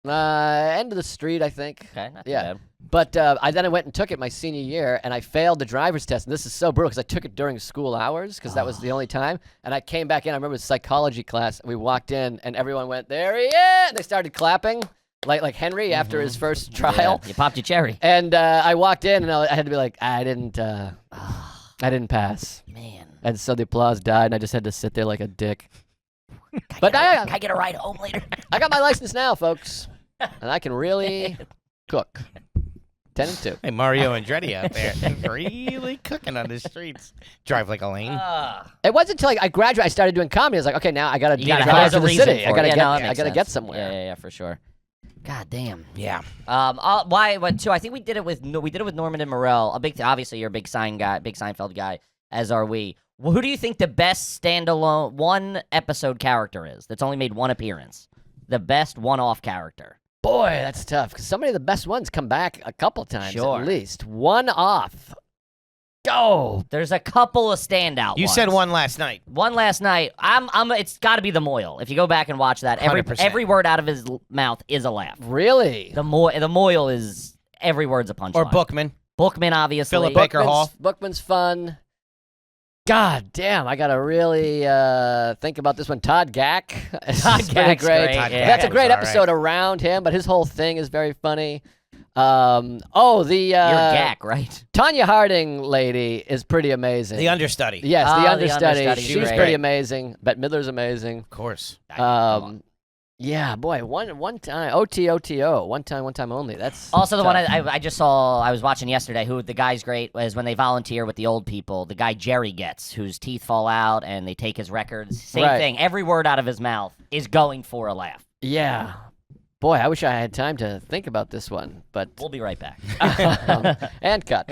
End of the street, I think. Okay, not too Yeah. bad. But I went and took it my senior year, and I failed the driver's test. And this is so brutal because I took it during school hours because that was the only time. And I came back in. I remember it was psychology class. And we walked in, and everyone went, "There he is!" And they started clapping, like Henry after his first trial. Yeah, you popped your cherry. And I walked in, and I had to be like, I didn't pass. Man. And so the applause died, and I just had to sit there like a dick. Can But I get a ride home later? I got my license now, folks, and I can really cook. 10 and 2. Hey, Mario Andretti out there really cooking on the streets. Drive like a lane. It wasn't until I graduated, I started doing comedy. I was like, okay, now I got to You gotta drive have to a the reason city. for I it. got to Yeah, get, no, that I makes got to get sense. somewhere. Yeah, for sure. God damn. Yeah. Why? What? Too? I think we did it with Norman and Morell. Obviously, you're a big Seinfeld guy, as are we. Well, who do you think the best standalone one episode character is? That's only made one appearance. The best one-off character. Boy, that's tough because so many of the best ones come back a couple times Sure. at least. One off. Go. There's a couple of standout. You ones. said one last night. One last night. It's got to be the Moyle. If you go back and watch that, 100%. every word out of his mouth is a laugh. Really? The Moyle is every word's a punchline. Or Bookman. Bookman, obviously. Philip Baker Hall. Bookman's fun. God damn, I got to really think about this one. Todd Gack. Todd is pretty Gack's great, Todd yeah. That's a Gack great was all episode right. around him, but his whole thing is very funny. The You're Gack, right? Tanya Harding lady is pretty amazing. The understudy. Yes, Oh, the the understudy. understudy. She's She's pretty great. amazing. Bette Midler's amazing. Of course. Yeah, boy, one time, OTO, one time only. That's Also, the one tough. I just saw, I was watching yesterday, who the guy's great, was when they volunteer with the old people, the guy Jerry gets, whose teeth fall out, and they take his records. Same Right. thing. Every word out of his mouth is going for a laugh. Yeah. Boy, I wish I had time to think about this one, but We'll be right back. and cut.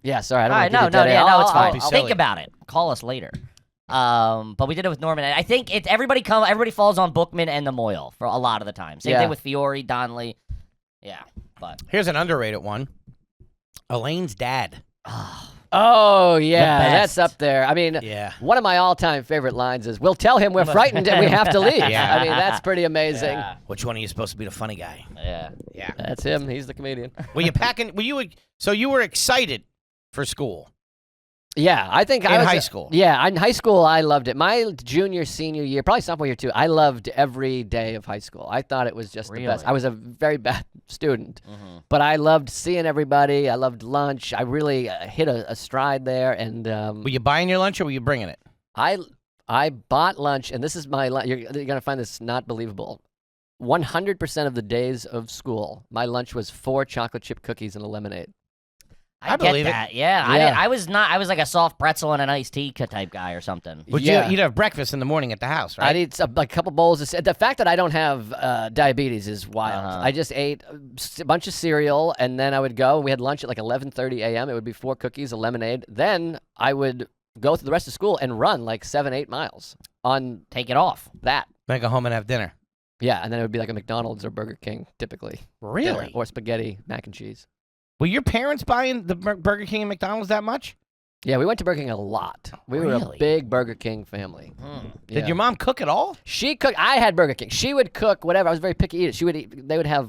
Yeah, sorry, I don't All right, want to no, give you dead yeah, air. no, it's fine. Be Think silly. about it. Call us later. But we did it with Norman. And I think everybody falls on Bookman and the Moyle for a lot of the time. Same Yeah. thing with Fiore, Donnelly. Yeah, but Here's an underrated one. Elaine's dad. Oh yeah, best. that's up there. I mean, Yeah. one of my all-time favorite lines is, "We'll tell him we're frightened and we have to leave." Yeah. I mean, that's pretty amazing. Yeah. Which one are you supposed to be the funny guy? Yeah. Yeah. That's him. He's the comedian. Were you packing? So you were excited for school Yeah, I think in I was high school? Yeah, in high school I loved it. My junior, senior year, probably sophomore year too. I loved every day of high school. I thought it was just the best. Really? I was a very bad student, but I loved seeing everybody. I loved lunch. I really hit a stride there, and Were you buying your lunch or were you bringing it? I bought lunch, and this is my you're gonna find this not believable. 100% of the days of school, my lunch was 4 chocolate chip cookies and a lemonade. I get believe it. that. Yeah. Yeah. I was like a soft pretzel and an iced tea type guy or something. Would Yeah. you'd have breakfast in the morning at the house, right? I'd eat like a couple bowls of. The fact that I don't have diabetes is wild. Uh-huh. I just ate a bunch of cereal, and then I would go. We had lunch at like 11:30 a.m. It would be 4 cookies, a lemonade. Then I would go through the rest of school and run like 7-8 miles on Take it off. that. Then go home and have dinner. Yeah, and then it would be like a McDonald's or Burger King typically. Really? Dinner, or spaghetti, mac and cheese. Were your parents buying the Burger King and McDonald's that much? Yeah, we went to Burger King a lot. We were a Really? big Burger King family. Did Yeah. your mom cook at all? She cooked. I had Burger King. She would cook whatever. I was a very picky eater. She would eat. They would have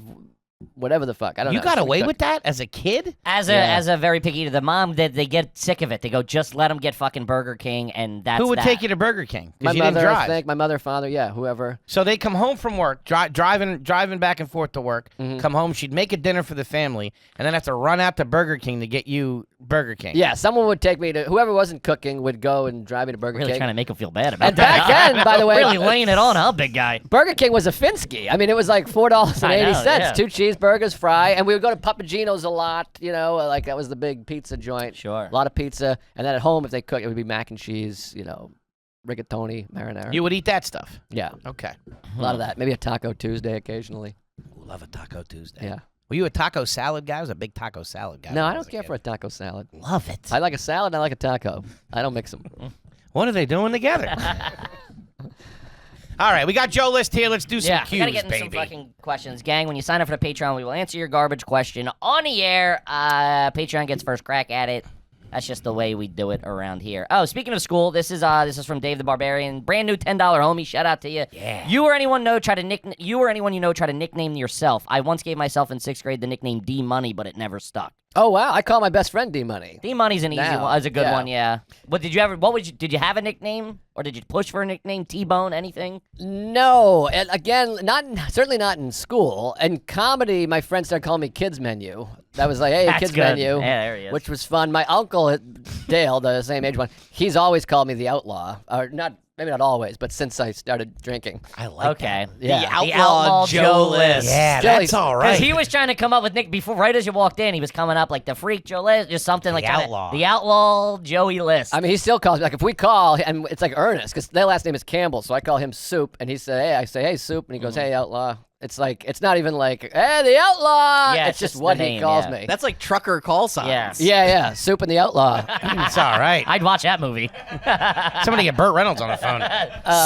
whatever the fuck. I don't know. You got She would away cook. with that as a kid? As Yeah. a very picky eater, the mom they get sick of it. They go, just let them get fucking Burger King, and that's Who would that. take you to Burger King? My Because you mother, didn't I drive. think. My mother, father, yeah, whoever. So they come home from work, driving back and forth to work. Come home, she'd make a dinner for the family, and then have to run out to Burger King to get you Burger King. Yeah, someone would take me to. Whoever wasn't cooking would go and drive me to Burger Really King. trying to make him feel bad about And back then, by the way, really laying it on, huh, big guy? Burger King was a Finsky. I mean, it was like $4.80, yeah. 2 cheeseburgers, fry, and we would go to Papagino's a lot. You know, like that was the big pizza joint. Sure. A lot of pizza, and then at home, if they cook, it would be mac and cheese. You know, rigatoni, marinara. You would eat that stuff. Yeah, Okay. a lot of that. Maybe a Taco Tuesday occasionally. Love a Taco Tuesday. Yeah. Were you a taco salad guy? I was a big taco salad guy. No, when I was don't a care kid. for a taco salad. Love it. I like a salad and I like a taco. I don't mix them. What are they doing together? All right, we got Joe List here. Let's do some Yeah, we cues, gotta get into baby. some fucking questions. Gang, when you sign up for the Patreon, we will answer your garbage question on the air. Patreon gets first crack at it. That's just the way we do it around here. Oh, speaking of school, this is from Dave the Barbarian. Brand new $10 homie. Shout out to you. Yeah. You or anyone you know try to nickname yourself. I once gave myself in 6th grade the nickname D Money, but it never stuck. Oh wow, I call my best friend D Money. D Money's an easy Now, one. Is a good yeah. one, yeah. But did you have a nickname, or did you push for a nickname? T-Bone, anything? No, and again, certainly not in school. In comedy, my friends started calling me Kids Menu. That was like, hey, That's Kids good. Menu, Yeah, there he is. which was fun. My uncle Dale, the same age one, he's always called me the Outlaw, or not. Maybe not always, but since I started drinking. I like Okay. that. Yeah. The Outlaw Joe List. Yeah, Still, that's all Because right. he was trying to come up with Nick before, right as you walked in, he was coming up like the Freak Joe List, just something like kinda- Outlaw. the Outlaw Joey List. I mean, he still calls me, like, if we call, and it's like Ernest, because their last name is Campbell, so I call him Soup, and he said, hey, I say, hey, Soup, and he goes, hey, Outlaw. It's like, it's not even like, hey, the Outlaw. Yeah, it's it's just just what the he name, calls yeah. me. That's like trucker call signs. Yeah. Yeah, Soup and the Outlaw. It's all right. I'd watch that movie. Somebody get Burt Reynolds on the phone.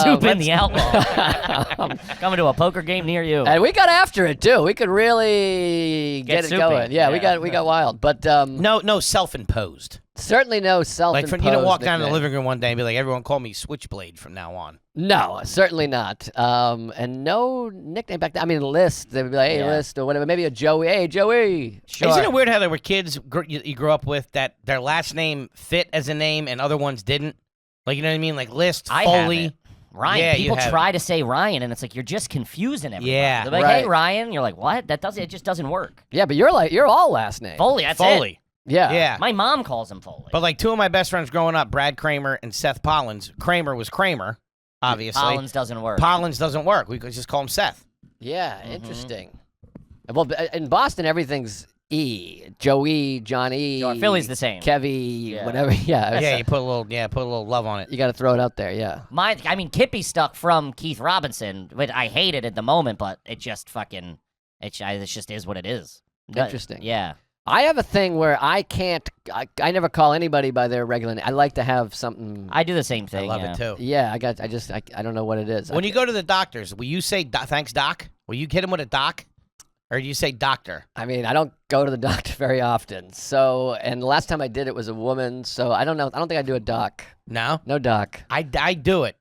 Soup in the Outlaw. Coming to a poker game near you. And we got after it too. We could really Get get it soupy. going. Yeah, Yeah. we got wild. But No, self-imposed. certainly no Like, self-imposed you don't walk down to the nickname. living room one day and be like, everyone call me Switchblade from now on. No, certainly not. And no nickname back then. I mean, List. They would be like, hey, Yeah. List, or whatever. Maybe a Joey. Hey, Joey. Sure. Isn't it weird how there were kids you grew up with that their last name fit as a name and other ones didn't? Like, you know what I mean? Like List, I have Foley. it. Ryan. Yeah, you People have try to say Ryan, and it's like you're just confusing everybody. Yeah, They're like, hey, right. Ryan. You're like, what? It just doesn't work. Yeah, but you're all last name. Foley, that's Foley. Yeah. Yeah. My mom calls him Foley. But like two of my best friends growing up, Brad Kramer and Seth Pollins. Kramer was Kramer, obviously. Collins doesn't work. Pollins doesn't work. We could just call him Seth. Yeah, interesting. Well, in Boston, everything's E. Joey, Johnny. Sure, Philly's the same. Kevy, Yeah. whatever. Yeah. Yeah, you put a little love on it. You got to throw it out there. Yeah. Kippy stuck from Keith Robinson, which I hated at the moment, but it just fucking, it just is what it is. Interesting. Yeah. I have a thing where I can't. I never call anybody by their regular name. I like to have something. I do the same I thing. love yeah. it too. Yeah, I don't know what it is. When you go to the doctors, will you say thanks, doc? Will you hit him with a doc? Or do you say doctor? I mean, I don't go to the doctor very often. So, and the last time I did it was a woman. So I don't know. I don't think I do a doc. No? No doc. I do it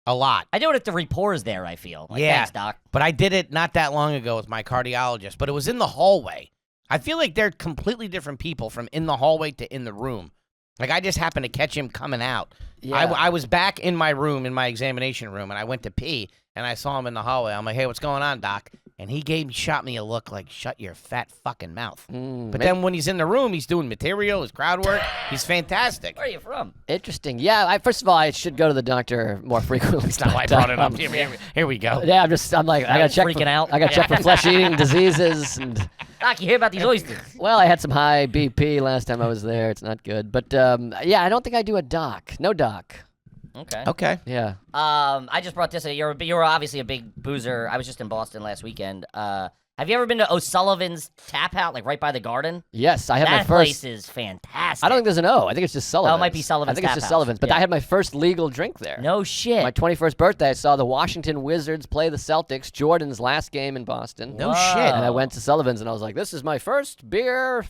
a lot. I do it if the rapport's there, I feel. Like, Yeah. Thanks, doc. But I did it not that long ago with my cardiologist, but it was in the hallway. I feel like they're completely different people from in the hallway to in the room. Like, I just happened to catch him coming out. Yeah. I was back in my room, in my examination room, and I went to pee, and I saw him in the hallway. I'm like, hey, what's going on, doc? And he shot me a look like, shut your fat fucking mouth. But then when he's in the room, he's doing material, his crowd work. He's fantastic. Where are you from? Interesting. Yeah. First of all, I should go to the doctor more frequently. That's not why I brought it up. Here we go. Yeah, I'm like, I got to check. Freaking out. I got to check for flesh-eating diseases. And Doc, you hear about these oysters? well, I had some high BP last time I was there. It's not good. But yeah, I don't think I do a doc. No doc. Okay. Okay. Yeah. I just brought this. You're obviously a big boozer. I was just in Boston last weekend. Have you ever been to O'Sullivan's Tap House, like right by the Garden? Yes, I had my That first. place is fantastic. I don't think there's an O. I think it's just Sullivan's. it might be Sullivan's I think it's Tap just House. Sullivan's. But Yeah. I had my first legal drink there. No shit. My 21st birthday, I saw the Washington Wizards play the Celtics, Jordan's last game in Boston. No Whoa. shit. And I went to Sullivan's and I was like, this is my first beer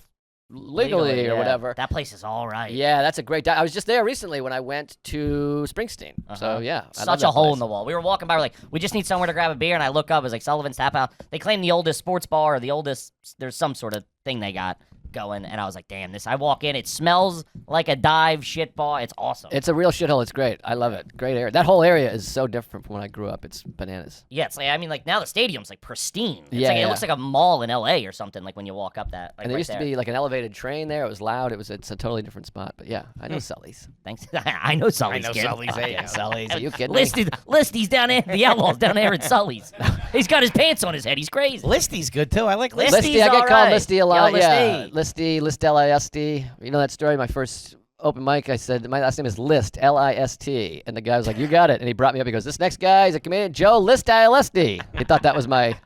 legally or yeah. whatever. That place is all right. Yeah, that's a great. I was just there recently when I went to Springsteen. So yeah, I love Such a that hole place. in the wall. We were walking by, we're like, we just need somewhere to grab a beer, and I look up, it was like Sullivan's Tap House. They claim the oldest sports bar, or the oldest, there's some sort of thing they got going, and I was like, damn, I walk in, it smells like a dive shit bar. It's awesome. It's a real shithole. It's great. I love it. Great area. That whole area is so different from when I grew up. It's bananas. Yeah, it's like, I mean, like, now the stadium's like pristine. It's Yeah, like, yeah. It looks like a mall in LA or something, like when you walk up that. Like, And there right used to there. be like an elevated train there. It was loud. It's a totally different spot. But yeah, I know Sully's. Thanks. I know Sully's. I know kid. Sully's. There you go. Sully's. Are you kidding me? Listy's down there. The Outlaw's down there at Sully's. He's got his pants on his head. He's crazy. Listy's good, too. I like Listy. Listy's Listy, I get all called right. Listy a lot. Yo, Yeah, Listy. List L-I-S-T. You know that story? My first open mic, I said, my last name is List, L-I-S-T. And the guy was like, you got it. And he brought me up. He goes, this next guy is a comedian, Joe List I-L-S-D. He thought that was my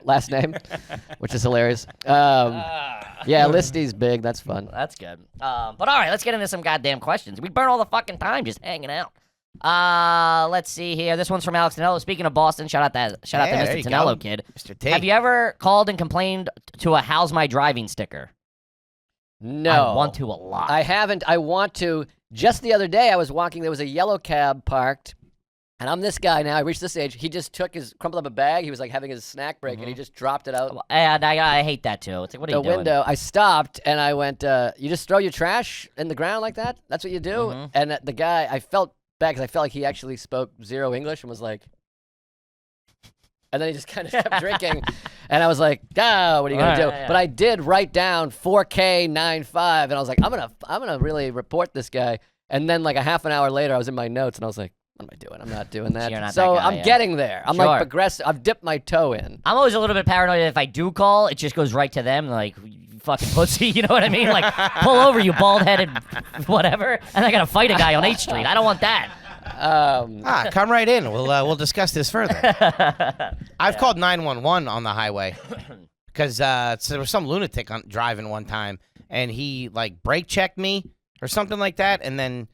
last name, which is hilarious. Yeah, Listy's big. That's fun. That's good. But all right, let's get into some goddamn questions. We burn all the fucking time just hanging out. Let's see here. This one's from Alex Tonello. Speaking of Boston, shout out Yeah, to there Mr. you Tonello, go. kid. Mr. T. Have you ever called and complained to a "How's my driving" sticker? No. I want to a lot. I haven't. I want to. Just the other day, I was walking. There was a yellow cab parked. And I'm this guy now. I reached this age. He just crumpled up a bag. He was like having his snack break, and he just dropped it out And I hate that too. It's like, what are the you doing? window. I stopped and I went, you just throw your trash in the ground like that? That's what you do? And the guy, I felt bad because I felt like he actually spoke zero English and was like, and then he just kind of kept drinking. And I was like, what are you going to do? Yeah. But I did write down 4K95, and I was like, I'm gonna really report this guy. And then like a half an hour later, I was in my notes, and I was like, what am I doing? I'm not doing that. You're not So that guy, I'm yeah. getting there. I'm Sure. like progressive. I've dipped my toe in. I'm always a little bit paranoid that if I do call, it just goes right to them, like, you fucking pussy, you know what I mean? Like, pull over, you bald-headed whatever, and I gotta fight a guy on 8th Street. I don't want that. Come right in. We'll discuss this further. I've called 911 on the highway because so there was some lunatic driving one time, and he like brake checked me or something like that, and then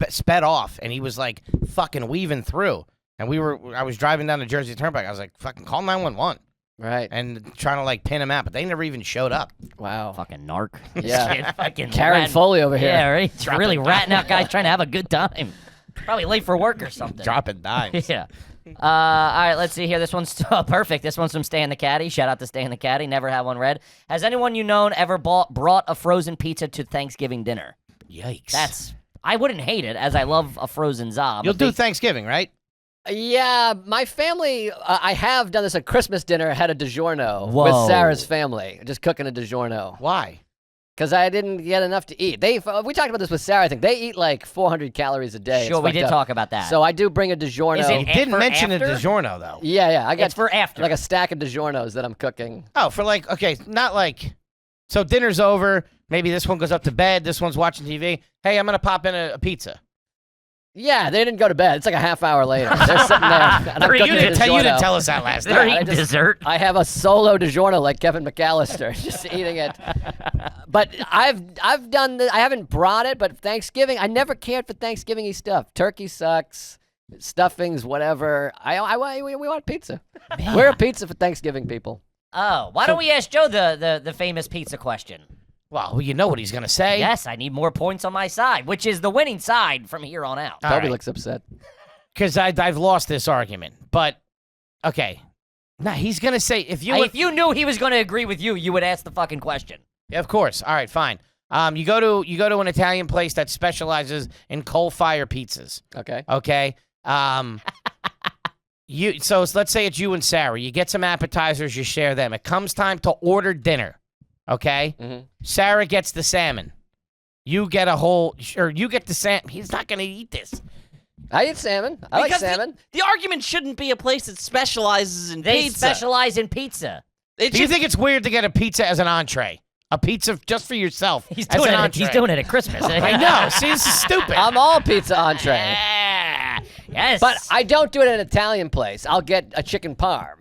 sped off, and he was like fucking weaving through, and I was driving down the Jersey Turnpike. I was like, fucking call 911. Right. And trying to like pin him out, but they never even showed up. Wow. Fucking narc. Yeah. Shit, fucking Karen rat- Foley over here. Yeah, right? It's really ratting out guys trying to have a good time. Probably late for work or something. Dropping dimes. Yeah. All right, let's see here. This one's perfect. This one's from Stay in the Caddy. Shout out to Stay in the Caddy. Never had one read. Has anyone you known ever brought a frozen pizza to Thanksgiving dinner? Yikes. I wouldn't hate it, as I love a frozen za. You'll do Thanksgiving, right? Yeah, my family, I have done this at Christmas dinner, had a DiGiorno Whoa. with Sarah's family, just cooking a DiGiorno. Why? Because I didn't get enough to eat. We talked about this with Sarah, I think. They eat like 400 calories a day. Sure, It's we fucked did up. talk about that. So I do bring a DiGiorno. Is it You didn't for mention after? a DiGiorno, though. Yeah, I got It's for after. like a stack of DiGiornos that I'm cooking. Oh, for like, okay, not like, so dinner's over. Maybe this one goes up to bed. This one's watching TV. Hey, I'm going to pop in a pizza. Yeah, they didn't go to bed. It's like a half hour later. They're sitting there. And I'm You cooking a didn't You didn't DiGiorno. tell us that last They're night. eating dessert. I have a solo DiGiorno like Kevin McAllister, just eating it. But I've done I haven't brought it, but Thanksgiving, I never cared for Thanksgiving-y stuff. Turkey sucks, stuffings, whatever. We want pizza. We're a pizza for Thanksgiving people. Oh, why don't we ask Joe the famous pizza question? Well, you know what he's gonna say. Yes, I need more points on my side, which is the winning side from here on out. Toby looks upset. Because I've lost this argument. But okay, nah, he's gonna say if you knew he was going to agree with you, you would ask the fucking question. Yeah, of course. All right, fine. You go to an Italian place that specializes in coal fire pizzas. Okay. Okay. So let's say it's you and Sarah. You get some appetizers, you share them. It comes time to order dinner. Okay. Mm-hmm. Sarah gets the salmon. You get you get the salmon. He's not gonna eat this. I eat salmon. I like salmon. The argument shouldn't be a place that specializes in They pizza. specialize in pizza. Do you think it's weird to get a pizza as an entree? A pizza just for yourself. He's as doing an it. entree. He's doing it at Christmas. I know. See, this is stupid. I'm all pizza entree. Yeah. Yes. But I don't do it at an Italian place. I'll get a chicken parm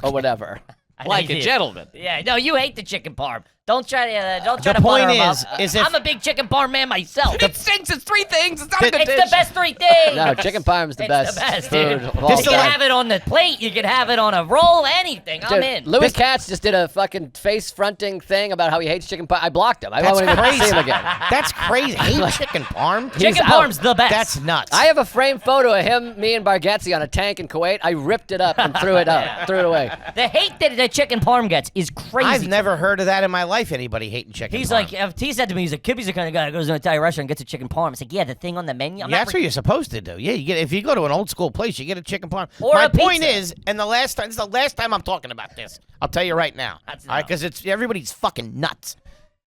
or whatever. Like a gentleman. Yeah, no, you hate the chicken parm. Don't try to The butter point him is up. if- I'm a big chicken parm man myself. It stinks. It's three things. It's not a good It's dish. the best three things. No, chicken parm's the It's best, the best, food dude. of all You This can is time. have it on the plate. You can have it on a roll. Anything. I'm Dude, in. Louis Katz just did a fucking face-fronting thing about how he hates chicken parm. I blocked him. I That's won't even crazy. see him again. That's crazy. Hate chicken parm. Chicken out. parm's the best. That's nuts. I have a framed photo of him, me, and Bargatze on a tank in Kuwait. I ripped it up and threw it up, threw it away. The hate that the chicken parm gets is crazy. I've never heard of that in my life. Anybody hating chicken He's parm. like, he said to me, he's like, Kippy's the kind of guy that goes to an Italian restaurant and gets a chicken parm. It's like, yeah, the thing on the menu. Yeah, that's what you're supposed to do. Yeah, you get if you go to an old school place, you get a chicken parm. Or My a point pizza. is, and this is the last time I'm talking about this. I'll tell you right now. That's All right, because it's everybody's fucking nuts.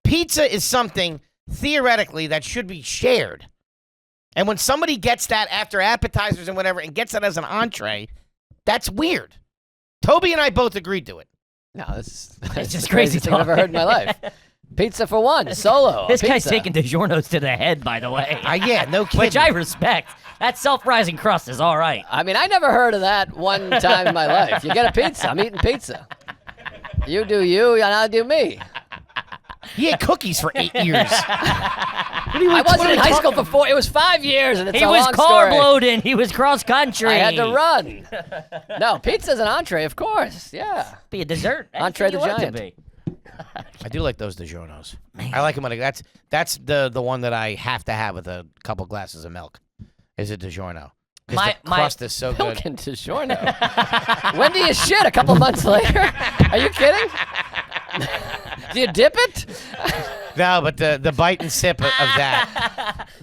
Pizza is something theoretically that should be shared. And when somebody gets that after appetizers and whatever and gets that as an entree, that's weird. Toby and I both agreed to it. No, this is It's just the crazy craziest thing I've ever heard in my life. Pizza for one, solo. This guy's pizza. taking DiGiorno's to the head, by the way. Yeah, no kidding. Which I respect. That self-rising crust is all right. I mean, I never heard of that one time in my life. You get a pizza. I'm eating pizza. You do you, and I'll do me. He ate cookies for 8 years. I wasn't in high school for 4. It was 5 years, and it's He a was long carb story. loading. He was cross-country. I had to run. No, pizza's an entree, of course. Yeah. Be a dessert. Entree Anything the you want it to giant. be. I do like those DiGiorno's. I like them when that's the one that I have to have with a couple glasses of milk. Is a DiGiorno. Because My- the crust is so good. Milk and DiGiorno. When do you shit? A couple months later? Are you kidding? Do you dip it? No, but the bite and sip of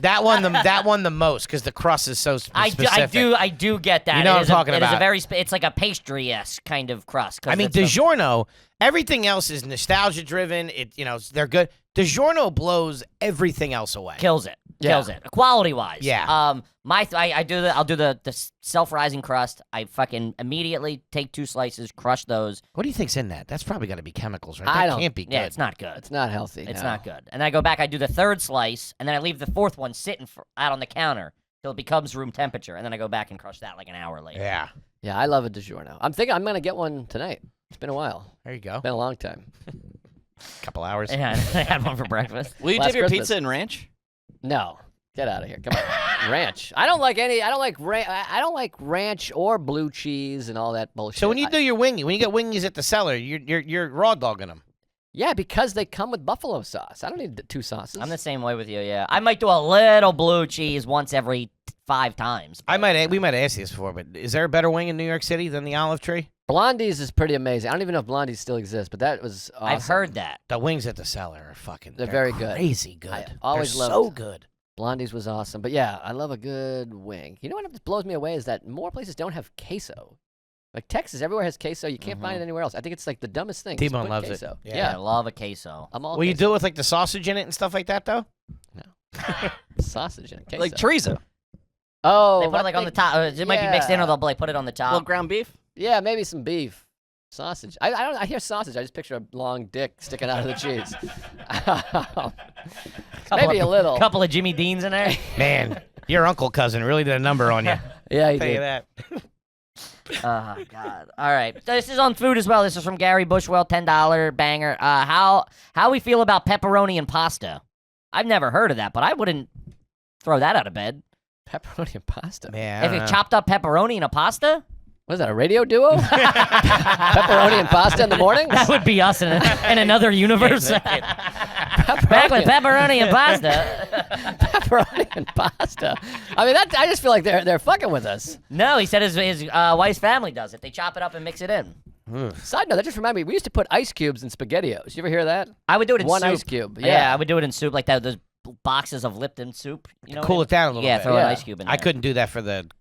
that one the most because the crust is so specific. I do get that. You know It what I'm is talking It is a about. very, it's like a pastry-esque kind of crust. 'cause I mean, it's a- DiGiorno. Everything else is nostalgia driven. They're good. DiGiorno blows everything else away. kills it. Yeah. Kills it. Quality-wise. Yeah. I'll do the self-rising crust. I fucking immediately take 2 slices, crush those. What do you think's in that? That's probably got to be chemicals, right? I That don't- can't be good. Yeah, it's not good. It's not healthy. It's no. not good. And then I go back, I do the 3rd slice, and then I leave the 4th one sitting out on the counter till it becomes room temperature, and then I go back and crush that like an hour later. Yeah. Yeah, I love a DiGiorno. I'm thinking I'm going to get one tonight. It's been a while. There you go. It's been a long time. Couple hours. Yeah, I had one for breakfast. Will you Last dip your Christmas. pizza in ranch? No. Get out of here. Come on. Ranch. I don't like ranch or blue cheese and all that bullshit. So when you do your wingy, when you get wingies at the cellar, you're raw dogging them. Yeah, because they come with buffalo sauce. I don't need 2 sauces. I'm the same way with you, yeah. I might do a little blue cheese once every 5 times. We might have asked you this before, but is there a better wing in New York City than the Olive Tree? Blondie's is pretty amazing. I don't even know if Blondie's still exists, but that was awesome. I've heard that. The wings at the cellar are fucking. They're very good. Crazy good. I always they're loved- so good. Blondie's was awesome. But yeah, I love a good wing. You know what blows me away is that more places don't have queso. Like Texas, everywhere has queso. You can't find it anywhere else. I think it's like the dumbest thing. Just T-Bone put loves queso. it. Yeah, I Yeah. love a queso. I'm all Will you queso. do it with like the sausage in it and stuff like that though? Sausage in it. Queso. Like chorizo. Oh, They put it like on the top. It might be mixed in, or yeah. they'll like put it on the top. Little ground beef. Yeah, maybe some beef. Sausage. I hear sausage. I just picture a long dick sticking out of the cheese. Maybe a little. Couple of Jimmy Deans in there. Man, your uncle cousin really did a number on you. Yeah, he Tell you did. that. Oh God! All right, this is on food as well. This is from Gary Bushwell, $10 banger. How we feel about pepperoni and pasta? I've never heard of that, but I wouldn't throw that out of bed. Pepperoni and pasta. Man, I If don't you know. chopped up pepperoni in a pasta, What is that, a radio duo? Pepperoni and pasta in the morning? That would be us in another universe. Back with pepperoni and pasta. Pepperoni and pasta. I mean, I just feel like they're fucking with us. No, he said his wife's family does it. They chop it up and mix it in. Side note, that just reminded me, we used to put ice cubes in SpaghettiOs. You ever hear that? I would do it in One soup. ice cube. Yeah, I would do it in soup like that. Those boxes of Lipton soup. You know, Cool it down a little yeah, bit. throw an Yeah. ice cube in there. I couldn't do that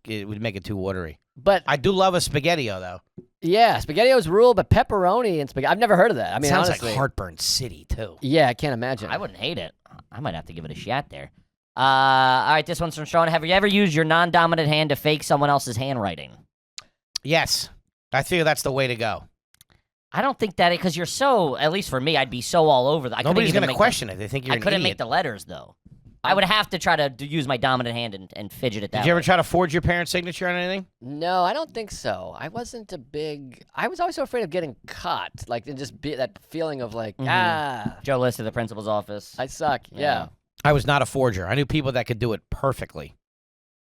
it would make it too watery. But I do love a spaghettio though. yeah, SpaghettiOs rule, but pepperoni and spaghetti, I've never heard of that. I mean, Sounds honestly. like Heartburn City too. Yeah, I can't imagine. I wouldn't hate it. I might have to give it a shot there. All right, this one's from Sean. Have you ever used your non-dominant hand to fake someone else's handwriting? Yes, I feel that's the way to go. I don't think that because you're so. At least for me, I'd be so all over that. Nobody's gonna question it. They think you're I an couldn't idiot. make the letters though. I would have to try to use my dominant hand and fidget it that Did you ever way. try to forge your parents' signature on anything? No, I don't think so. I wasn't a big. I was always so afraid of getting caught, like and just be that feeling of like Joe List to the principal's office. I suck. Yeah. I was not a forger. I knew people that could do it perfectly,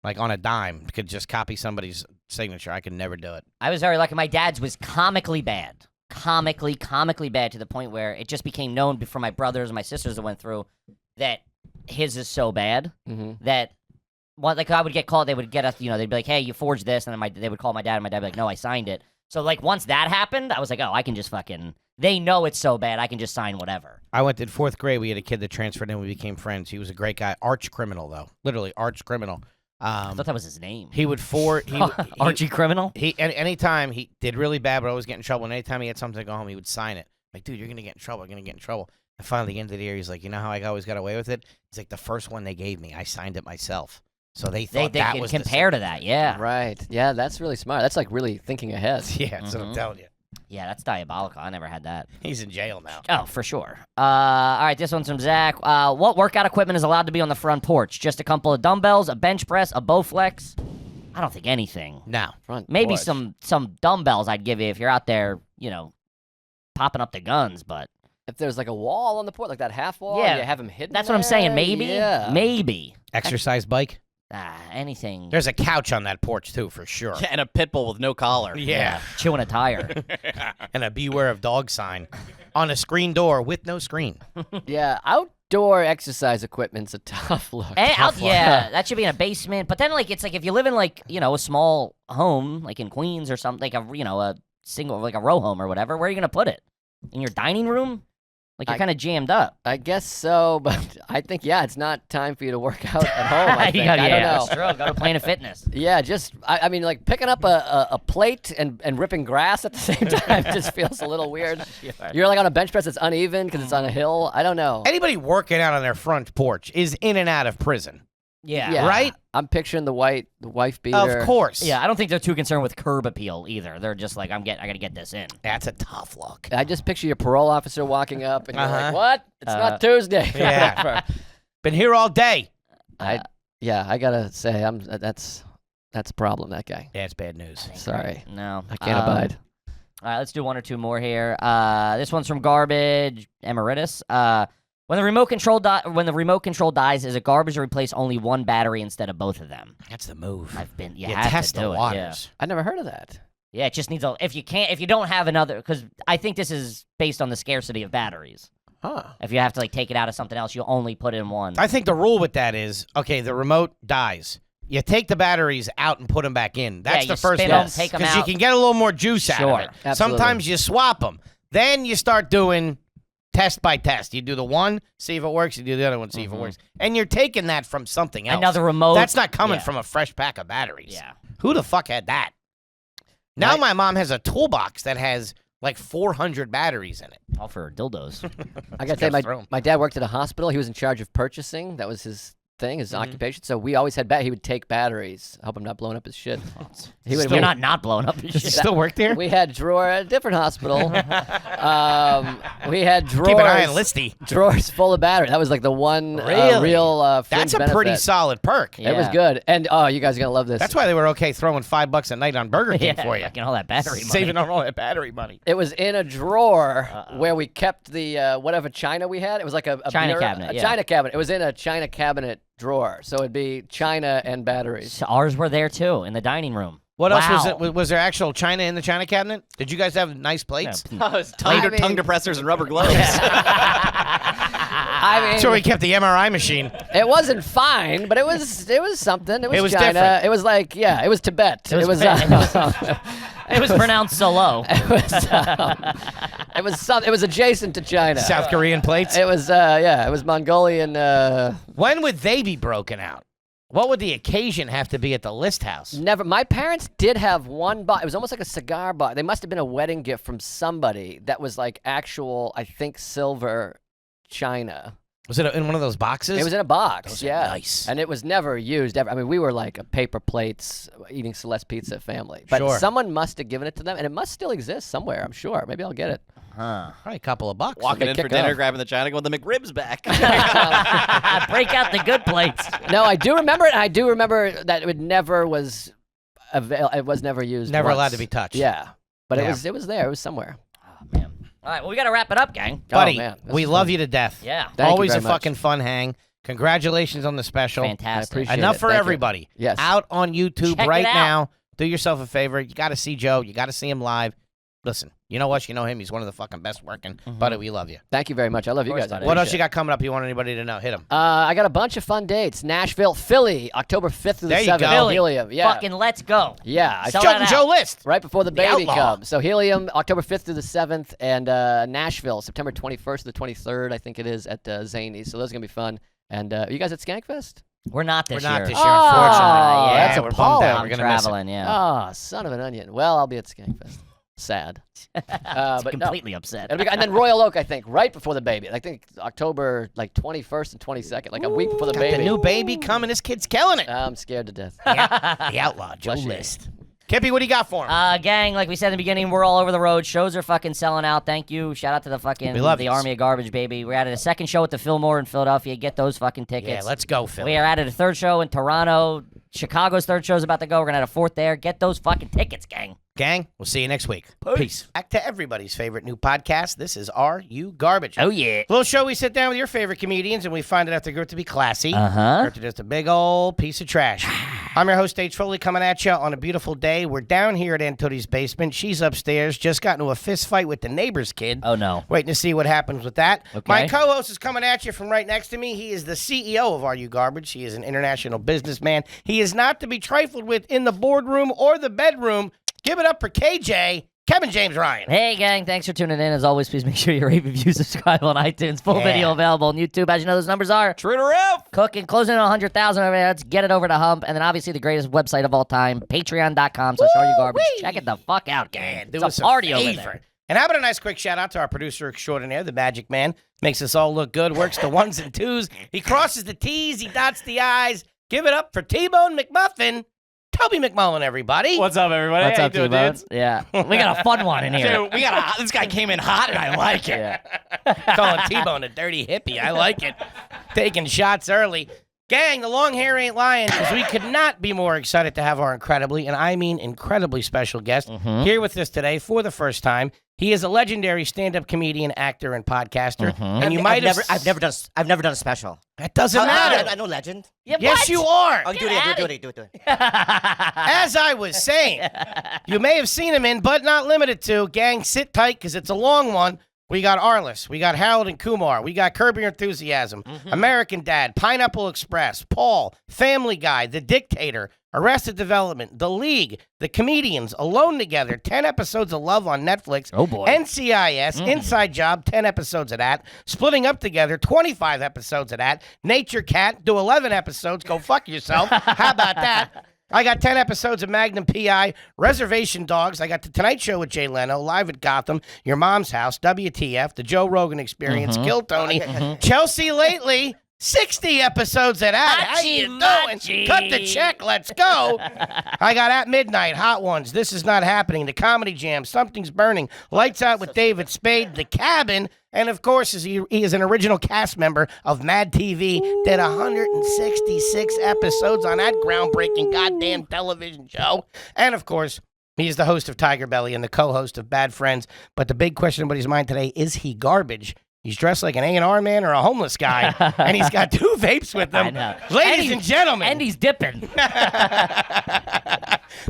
like on a dime, could just copy somebody's signature. I could never do it. I was very lucky. My dad's was comically bad. Comically bad to the point where it just became known for my brothers and my sisters that went through that his is so bad that like I would get called, they would get us, they'd be like, hey, you forged this, and then they would call my dad, and my dad would be like, no, I signed it. So like once that happened, I was like, oh, I can just they know it's so bad, I can just sign whatever. I went in 4th grade. We had a kid that transferred in. We became friends. He was a great guy. Arch criminal, though. Literally, arch criminal. I thought that was his name. He would Archie Criminal? Anytime he did really bad, but always get in trouble. And anytime he had something to go home, he would sign it. Like, dude, you're going to get in trouble. You're going to get in trouble. And finally, at the end of the year, he's like, you know how I always got away with it? He's like, the first one they gave me, I signed it myself. So they thought They that can was compare to that, yeah. Right. Yeah, that's really smart. That's like really thinking ahead. Yeah, that's what I'm telling you. Yeah, that's diabolical. I never had that. He's in jail now. Oh, for sure. All right, this one's from Zach. What workout equipment is allowed to be on the front porch? Just a couple of dumbbells, a bench press, a Bowflex? I don't think anything. No. Front Maybe porch. some dumbbells I'd give you if you're out there, popping up the guns, but If there's like a wall on the porch, like that half wall, Yeah. you have him hidden. that's what I'm saying. there? Maybe. Yeah. Maybe. Exercise bike? Anything. There's a couch on that porch, too, for sure. Yeah, and a pit bull with no collar. Yeah. Chewing a tire. And a beware of dog sign on a screen door with no screen. Yeah, outdoor exercise equipment's a tough look. Yeah, that should be in a basement. But then, it's like if you live in a small home, like in Queens or something, like a single, like a row home or whatever. Where are you gonna put it? In your dining room? Like you're kind of jammed up. I guess so, but I think it's not time for you to work out at home. I think. I don't know. That's true. Go to Planet Fitness. Yeah, just I mean, like picking up a plate and ripping grass at the same time just feels a little weird. You're like on a bench press that's uneven because it's on a hill. I don't know. Anybody working out on their front porch is in and out of prison. Yeah. Right? I'm picturing the wife beater. Of course. Yeah, I don't think they're too concerned with curb appeal either. They're just like, I gotta get this in. That's a tough look. I just picture your parole officer walking up and you're Uh-huh. like, "What? It's not Tuesday." Yeah. Been here all day. I gotta say, that's a problem. That guy. Yeah, it's bad news. Sorry, No. I can't abide. All right, let's do one or two more here. This one's from Garbage Emeritus. When the remote control dies, is it garbage to replace only one battery instead of both of them? That's the move. You You have test to do the it. waters. I never heard of that. Yeah, it just needs if you don't have another, because I think this is based on the scarcity of batteries. Huh. If you have to take it out of something else, you only put in one. I think the rule with that is, okay, the remote dies. You take the batteries out and put them back in. That's you the first spin one. 'em, take 'em Because you out. can get a little more juice out of Sure. it. Absolutely. Sometimes you swap them. Then you start doing test by test. You do the one, see if it works. You do the other one, see if it works. And you're taking that from something else. Another remote. That's not coming Yeah. from a fresh pack of batteries. Yeah. Who the fuck had that? Now my mom has a toolbox that has like 400 batteries in it. All for dildos. I gotta say, Just throw 'em. my dad worked at a hospital. He was in charge of purchasing. That was his thing, his occupation. So we always had he would take batteries. I hope I'm not blowing up his shit. You're not blowing up his Does he shit. still work there? We had drawer at a different hospital. We had drawers. Keep an eye on Listy. Drawers full of batteries. That was like the one Really? real fringe That's a pretty benefit. solid perk. Yeah. It was good. And you guys are gonna love this. That's why they were okay throwing $5 a night on Burger King Yeah, for you. fucking all that battery money. Saving on all that battery money. It was in a drawer where we kept the whatever china we had. It was like a China bureau- cabinet, A yeah. china cabinet. It was in a china cabinet drawer, so it'd be china and batteries. So ours were there too, in the dining room. What else was Wow. it? Was there actual china in the china cabinet? Did you guys have nice plates? Tongue depressors and rubber gloves. I mean, Sure, we kept the MRI machine. it wasn't fine, but it was something. It was China. different. It was like, yeah, it was Tibet. It was It was pronounced solo. it was it was adjacent to China. South Korean plates. It was it was Mongolian. When would they be broken out? What would the occasion have to be at the List House? Never. My parents did have one box. It was almost like a cigar box. They must have been a wedding gift from somebody that was like actual, I think, silver china. Was it in one of those boxes? It was in a box. Those are yeah, nice. And it was never used ever. I mean, we were like a paper plates eating Celeste pizza family. But Sure. someone must have given it to them, and it must still exist somewhere. I'm sure. Maybe I'll get it. Probably a couple of bucks. Walking in for kick dinner, off. grabbing the china, going, the McRib's back. Break out the good plates. No, I do remember it. I do remember that it never was. It was never used. Never allowed once. to be touched. Yeah, but Yeah. it was there. It was somewhere. Oh, man. All right, well, we got to wrap it up, gang. Buddy, Oh, man. This we is love fun. you to death. Yeah. Thank you Always very a much. fucking fun hang. Congratulations on the special. Fantastic. appreciate Enough it. for Thank you. everybody. Yes. Out on YouTube Check right it out. now. Do yourself a favor. You got to see Joe. You got to see him live. Listen, you know us. You know him. He's one of the fucking best working. Buddy, we love you. Thank you very much. I love you course, guys. I buddy. What else appreciate you got coming up you want anybody to know? Hit him. I got a bunch of fun dates. Nashville, Philly, October 5th through the There you 7th. go. Philly. Helium. Yeah. Fucking let's go. Yeah. Sell Joe that and out. Joe List. Right before the baby outlaw. comes. So Helium, October 5th through the 7th, and Nashville, September 21st to the 23rd, I think it is, at Zany's. So those are going to be fun. And are you guys at Skankfest? We're not this We're not year. this year, unfortunately. yeah, that's we're bummed appalling. out. We're I'm gonna miss it. traveling, yeah. Oh, son of an onion. Well, I'll be at Skankfest. Sad. But no. Completely upset. It'll be, and then Royal Oak, I think, right before the baby. I think October, like 21st and 22nd, like a week before the Got baby. the new baby coming. This kid's killing it. I'm scared to death. The outlaw, Joe Bless you. List. Kippy, what do you got for him? Gang, like we said in the beginning, we're all over the road. Shows are fucking selling out. Thank you. Shout out to the fucking We love the yous. Army of Garbage, baby. We're at a second show at the Fillmore in Philadelphia. Get those fucking tickets. Yeah, let's go, Phil. We are at a third show in Toronto. Chicago's third show is about to go. We're gonna have a fourth there. Get those fucking tickets, gang. Gang, we'll see you next week. Peace. Back to everybody's favorite new podcast. This is Are You Garbage? Oh yeah. Little show we sit down with your favorite comedians and we find it out they grew up to be classy. Uh-huh. Or to just a big old piece of trash. I'm your host, H. Foley, coming at you on a beautiful day. We're down here at Aunt Tootie's basement. She's upstairs. Just got into a fist fight with the neighbor's kid. Oh no. Waiting to see what happens with that. Okay. My co-host is coming at you from right next to me. He is the CEO of Are You Garbage. He is an international businessman. He is not to be trifled with in the boardroom or the bedroom. Give it up for KJ, Kevin James Ryan. Hey gang, thanks for tuning in. As always, please make sure you rate, review, subscribe on iTunes. Full Yeah. video available on YouTube. As you know, those numbers are True to roof. cooking, closing in on 100,000 over there. Let's get it over the hump. And then obviously the greatest website of all time, patreon.com. So show you garbage. Check it the fuck out, gang. Do It's us a party over favor. there. And how about a nice quick shout out to our producer extraordinaire, the Magic Man. Makes us all look good, works the ones and twos. He crosses the T's, he dots the I's. Give it up for T-Bone McMuffin. Toby McMullen, everybody. What's up, everybody? What's How up, you doing, T-Bone? dudes? Yeah. We got a fun one in here. Dude, we got this guy came in hot, and I like it. Yeah. Calling T-Bone a dirty hippie. I like it. Taking shots early. Gang, the long hair ain't lying because we could not be more excited to have our incredibly, and I mean incredibly special guest here with us today for the first time. He is a legendary stand-up comedian, actor, and podcaster. And you might have... I've never done a special. That doesn't matter. I know legend. Yeah, Yes, what? you are. Oh, do it. As I was saying, you may have seen him in, but not limited to. Gang, sit tight because it's a long one. We got Arliss. We got Harold and Kumar. We got Curb Your Enthusiasm, American Dad, Pineapple Express, Paul, Family Guy, The Dictator, Arrested Development, The League, The Comedians, Alone Together, 10 episodes of Love on Netflix. Oh, boy. NCIS, Inside Job, 10 episodes of that. Splitting Up Together, 25 episodes of that. Nature Cat, do 11 episodes. Go fuck yourself. How about that? I got 10 episodes of Magnum P.I., Reservation Dogs. I got The Tonight Show with Jay Leno, Live at Gotham, Your Mom's House, WTF, The Joe Rogan Experience, Kill Tony, Chelsea Lately, 60 episodes of that. How you doing? Machi. Cut the check. Let's go. I got At Midnight, Hot Ones, This Is Not Happening, The Comedy Jam, Something's Burning, Lights Out with David Spade, The Cabin, and of course, he is an original cast member of Mad TV, did 166 episodes on that groundbreaking goddamn television show. And of course, he is the host of Tiger Belly and the co-host of Bad Friends. But the big question in everybody's mind today, is he garbage? He's dressed like an A&R man or a homeless guy, and he's got 2 vapes with him. I know. Ladies and gentlemen. And he's dipping.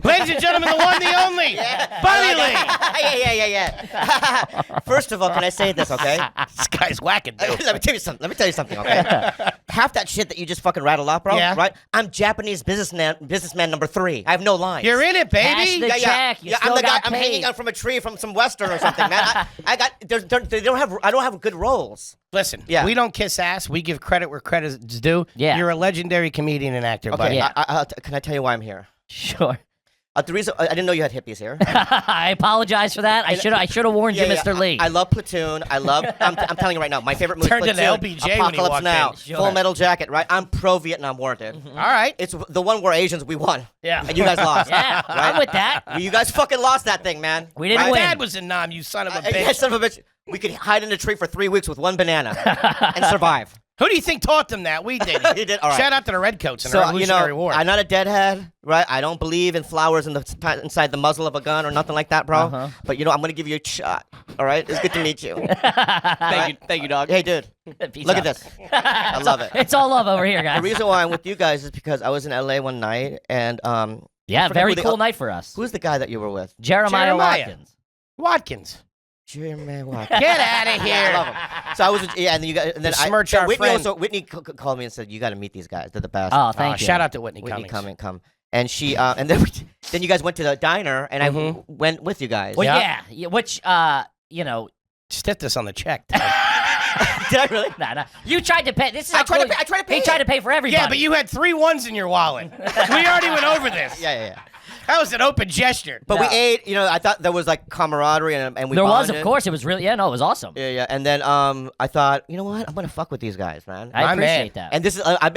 Ladies and gentlemen, the one, the only, Bunny Lee. Yeah. First of all, can I say this, okay? This guy's whacking, dude. Let me tell you something, okay? Half that shit that you just fucking rattled off, bro. Yeah. Right? I'm Japanese businessman number 3. I have no lines. You're in it, Cash baby. the check. You I'm still the guy. got I'm paid. hanging out from a tree from some western or something, man. I don't have good roles. Listen, Yeah. we don't kiss ass. We give credit where credit is due. Yeah. You're a legendary comedian and actor, Okay. buddy. Yeah. Can I tell you why I'm here? Sure. The reason I didn't know you had hippies here. I apologize for that. I should have warned you, Mr. Lee. I love Platoon. I'm telling you right now, my favorite movie. Turned into Platoon, LBJ when he Apocalypse walked Now, in. Sure. Full Metal Jacket. Right? I'm pro Vietnam War, dude. All right. It's the one where Asians we won. Yeah. And you guys lost. yeah, Right? I'm with that. Well, you guys fucking lost that thing, man. We didn't My win. dad was in Nam, you son of a Yeah, bitch. son of a bitch. We could hide in a tree for 3 weeks with one banana and survive. Who do you think taught them that? We did. You did? All right. Shout out to the Redcoats in the So, Revolutionary War. I'm not a deadhead, right? I don't believe in flowers inside the muzzle of a gun or nothing like that, bro. But, I'm going to give you a shot, all right? It's good to meet you. Thank you, dog. Hey, dude, Peace look out. at this. I love it. It's all love over here, guys. The reason why I'm with you guys is because I was in LA one night, and yeah, forget very who the- cool night for us. who's the guy that you were with? Jeremiah Watkins. Watkins. Jeremy Watkins. Get out of Yeah, I here. love him. So I was, and then you got, and then Besmirch our Whitney friend. also called me and said, "You got to meet these guys. They're the best." Oh, thank you. Shout out to Whitney Whitney, Cummings. come. And she, and then you guys went to the diner, and I went with you guys. Well, Yeah. yeah, which Stiff this on the check. Did I really? nah. You tried to pay. This is I how tried to cool- pay- I tried to pay He tried it. to pay for everybody. Yeah, but you had 3 ones in your wallet. We already went over this. Yeah. That was an open gesture. But No. we ate. I thought there was like camaraderie, and we. There was, bonded. of course. It was really. Yeah, no, it was awesome. Yeah. And then I thought, you know what? I'm gonna fuck with these guys, man. I My appreciate man. that. And this is I'm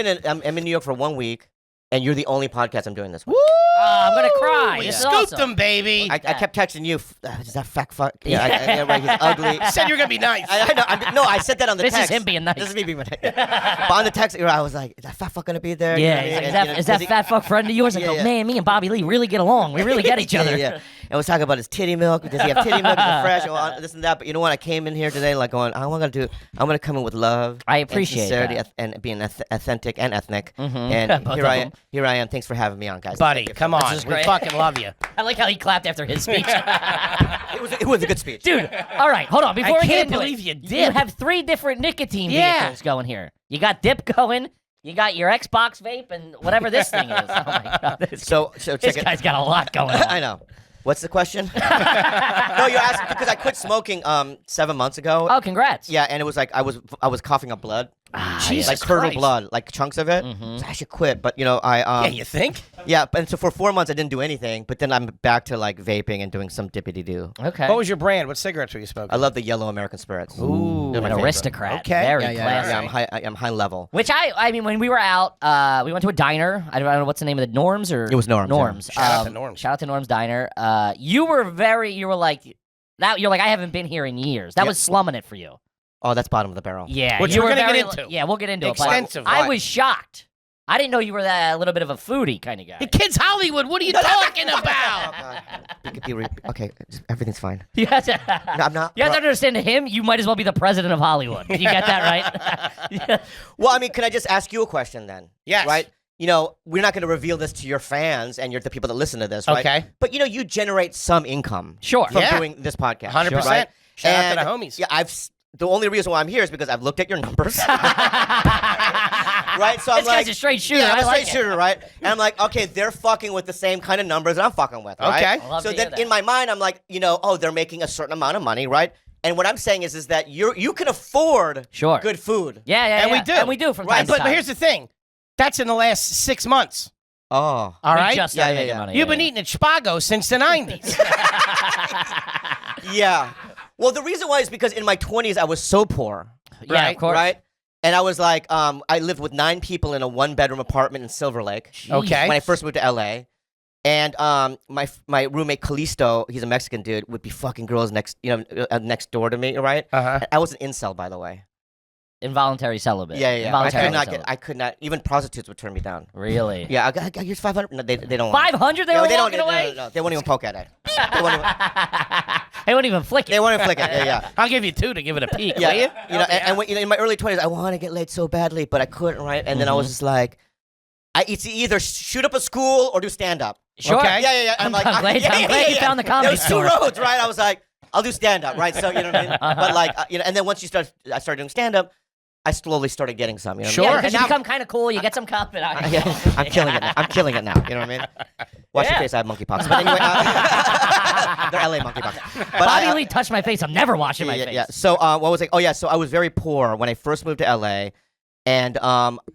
in New York for 1 week, and you're the only podcast I'm doing this with. I'm gonna cry. You This is scooped awesome. them, baby. I kept texting you. Is that fat fuck? Yeah, right. He's ugly. You said you were going to be nice. I know. I said that on the This text. is him being nice. This is me being nice. But on the text, I was like, "Is that fat fuck gonna be there?" You know Yeah, what I mean? is And, that, is that fat fuck friend of yours? I Yeah, go, yeah. man, me and Bobby Lee really get along. We really get each other. Yeah. And was talking about his titty milk. Does he have titty milk? Is it fresh? And this and that. But you know what? I came in here today like going, I'm gonna come in with love. I and appreciate sincerity that. and being authentic and ethnic. Both And of them. here I am. Thanks for having me on, guys. Buddy, Thank you. come on. is We great. fucking love you. I like how he clapped after his speech. It was a good speech. Dude, all right, hold on. Before we get can't into believe it, you you dip. have 3 different nicotine Yeah. vehicles going here. You got dip going. You got your Xbox vape and whatever this thing is. Oh my god, So this check it. guy's got a lot going on. I know. What's the question? No, you're asking because I quit smoking 7 months ago. Oh, congrats. Yeah, and it was like I was coughing up blood. Jesus Like curdled Christ. blood, like chunks of it. So I should quit, but I Yeah, you think? yeah, but so for 4 months I didn't do anything, but then I'm back to like vaping and doing some dippity do. Okay. What was your brand? What cigarettes were you smoking? I love the yellow American spirits. Ooh, They're my an favorite. aristocrat. Okay. Very Yeah, classy. Yeah, I'm high level. Which I mean, when we were out, we went to a diner. I don't know what's the name of the Norms or It was Norm's, yeah. Norms. Shout out to Norm's. Shout out to Norm's Diner. You were like that. You're like, I haven't been here in years. That Yep. was slumming it for you. Oh, that's bottom of the barrel. Yeah, Which you we're were gonna get very- into. Yeah, we'll get into it. but Extensive. I Why? was shocked. I didn't know you were that a little bit of a foodie kind of guy. The kid's Hollywood. What are you talking about? Okay, everything's fine. You have to, No, I'm not. you have to bro. understand to him, you might as well be the president of Hollywood. You get that right? Yeah. Well, I mean, can I just ask you a question then? Yes. Right? We're not going to reveal this to your fans and the people that listen to this, right? Okay. But you generate some income Sure. from Yeah. doing this podcast. 100%. Right? Shout out to And, the homies. Yeah, the only reason why I'm here is because I've looked at your numbers. Right? So I'm This like, guy's a straight shooter. Yeah, I'm I a like straight shooter, right? And I'm like, okay, they're fucking with the same kind of numbers that I'm fucking with, right? Okay. I love So to hear then that. in my mind, I'm like, they're making a certain amount of money, right? And what I'm saying is that you can afford Sure. good food. Yeah, And we yeah. do. And we do from Right, time to But time. here's the thing. That's in the last 6 months. Oh. All We right? just started Yeah, making yeah. money. You've yeah, been yeah. eating at Spago since the 90s. Yeah. Well, the reason why is because in my 20s, I was so poor. Yeah, Right, of course. Right? And I was like, I lived with 9 people in a 1-bedroom apartment in Silver Lake. Okay. When I first moved to LA. And my roommate Callisto, he's a Mexican dude, would be fucking girls next door to me, right? Uh-huh. I was an incel, by the way. Involuntary celibate. Yeah. I Involuntary could not celibate. I could not. Even prostitutes would turn me down. Really? Yeah, I got here's 500. No, they don't. want it. 500 they No, were they walking don't. away? No, they won't even poke at it. They wouldn't even flick it. They won't even flick it. Yeah. I'll give you 2 to give it a peek, Yeah, will you? and when, in my early 20s, I wanted to get laid so badly, but I couldn't, right? And then I was just like, it's either shoot up a school or do stand up. Sure. Okay. Yeah. I'm glad you found the comedy There was two store. roads, right? I was like, I'll do stand up, right? So you know what I mean. But like, and then once I started doing stand up, I slowly started getting some. You know Sure. what I mean? Because And you now- become kind of cool. You get some confidence. Yeah, I'm killing it now. I'm killing it now. You know what I mean? Watch your Yeah. face. I have monkeypox. But anyway, they're LA monkeypox. But Bobby Lee touched my face. I'm never washing my yeah, face. yeah. So what was it? Oh yeah. So I was very poor when I first moved to LA, and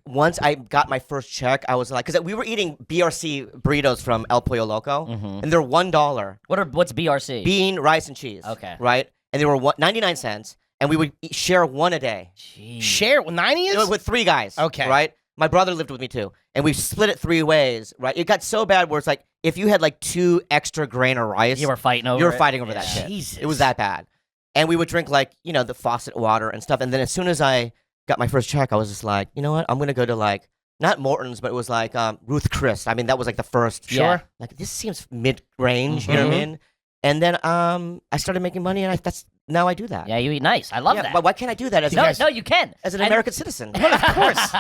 once I got my first check, I was like, because we were eating BRC burritos from El Pollo Loco, and they're $1. What's BRC? Bean, rice, and cheese. Okay. Right, and they were 99 cents, and we would share one a day. Jeez. Share 90 is? With 3 guys. Okay. Right? My brother lived with me too. And we split it 3 ways, right? It got so bad where it's like if you had like 2 extra grain of rice, You were fighting over you were it? fighting over that Yeah. shit. Jesus. It was that bad. And we would drink like, the faucet water and stuff. And then as soon as I got my first check, I was just like, you know what? I'm going to go to like, not Morton's, but it was like Ruth Chris. I mean, that was like the first. Sure. Like, this seems mid-range, you know what I mean? And then I started making money, and now I do that. Yeah, you eat nice. I love Yeah, that. but why can't I do that No, you can. as an And- American citizen? of course.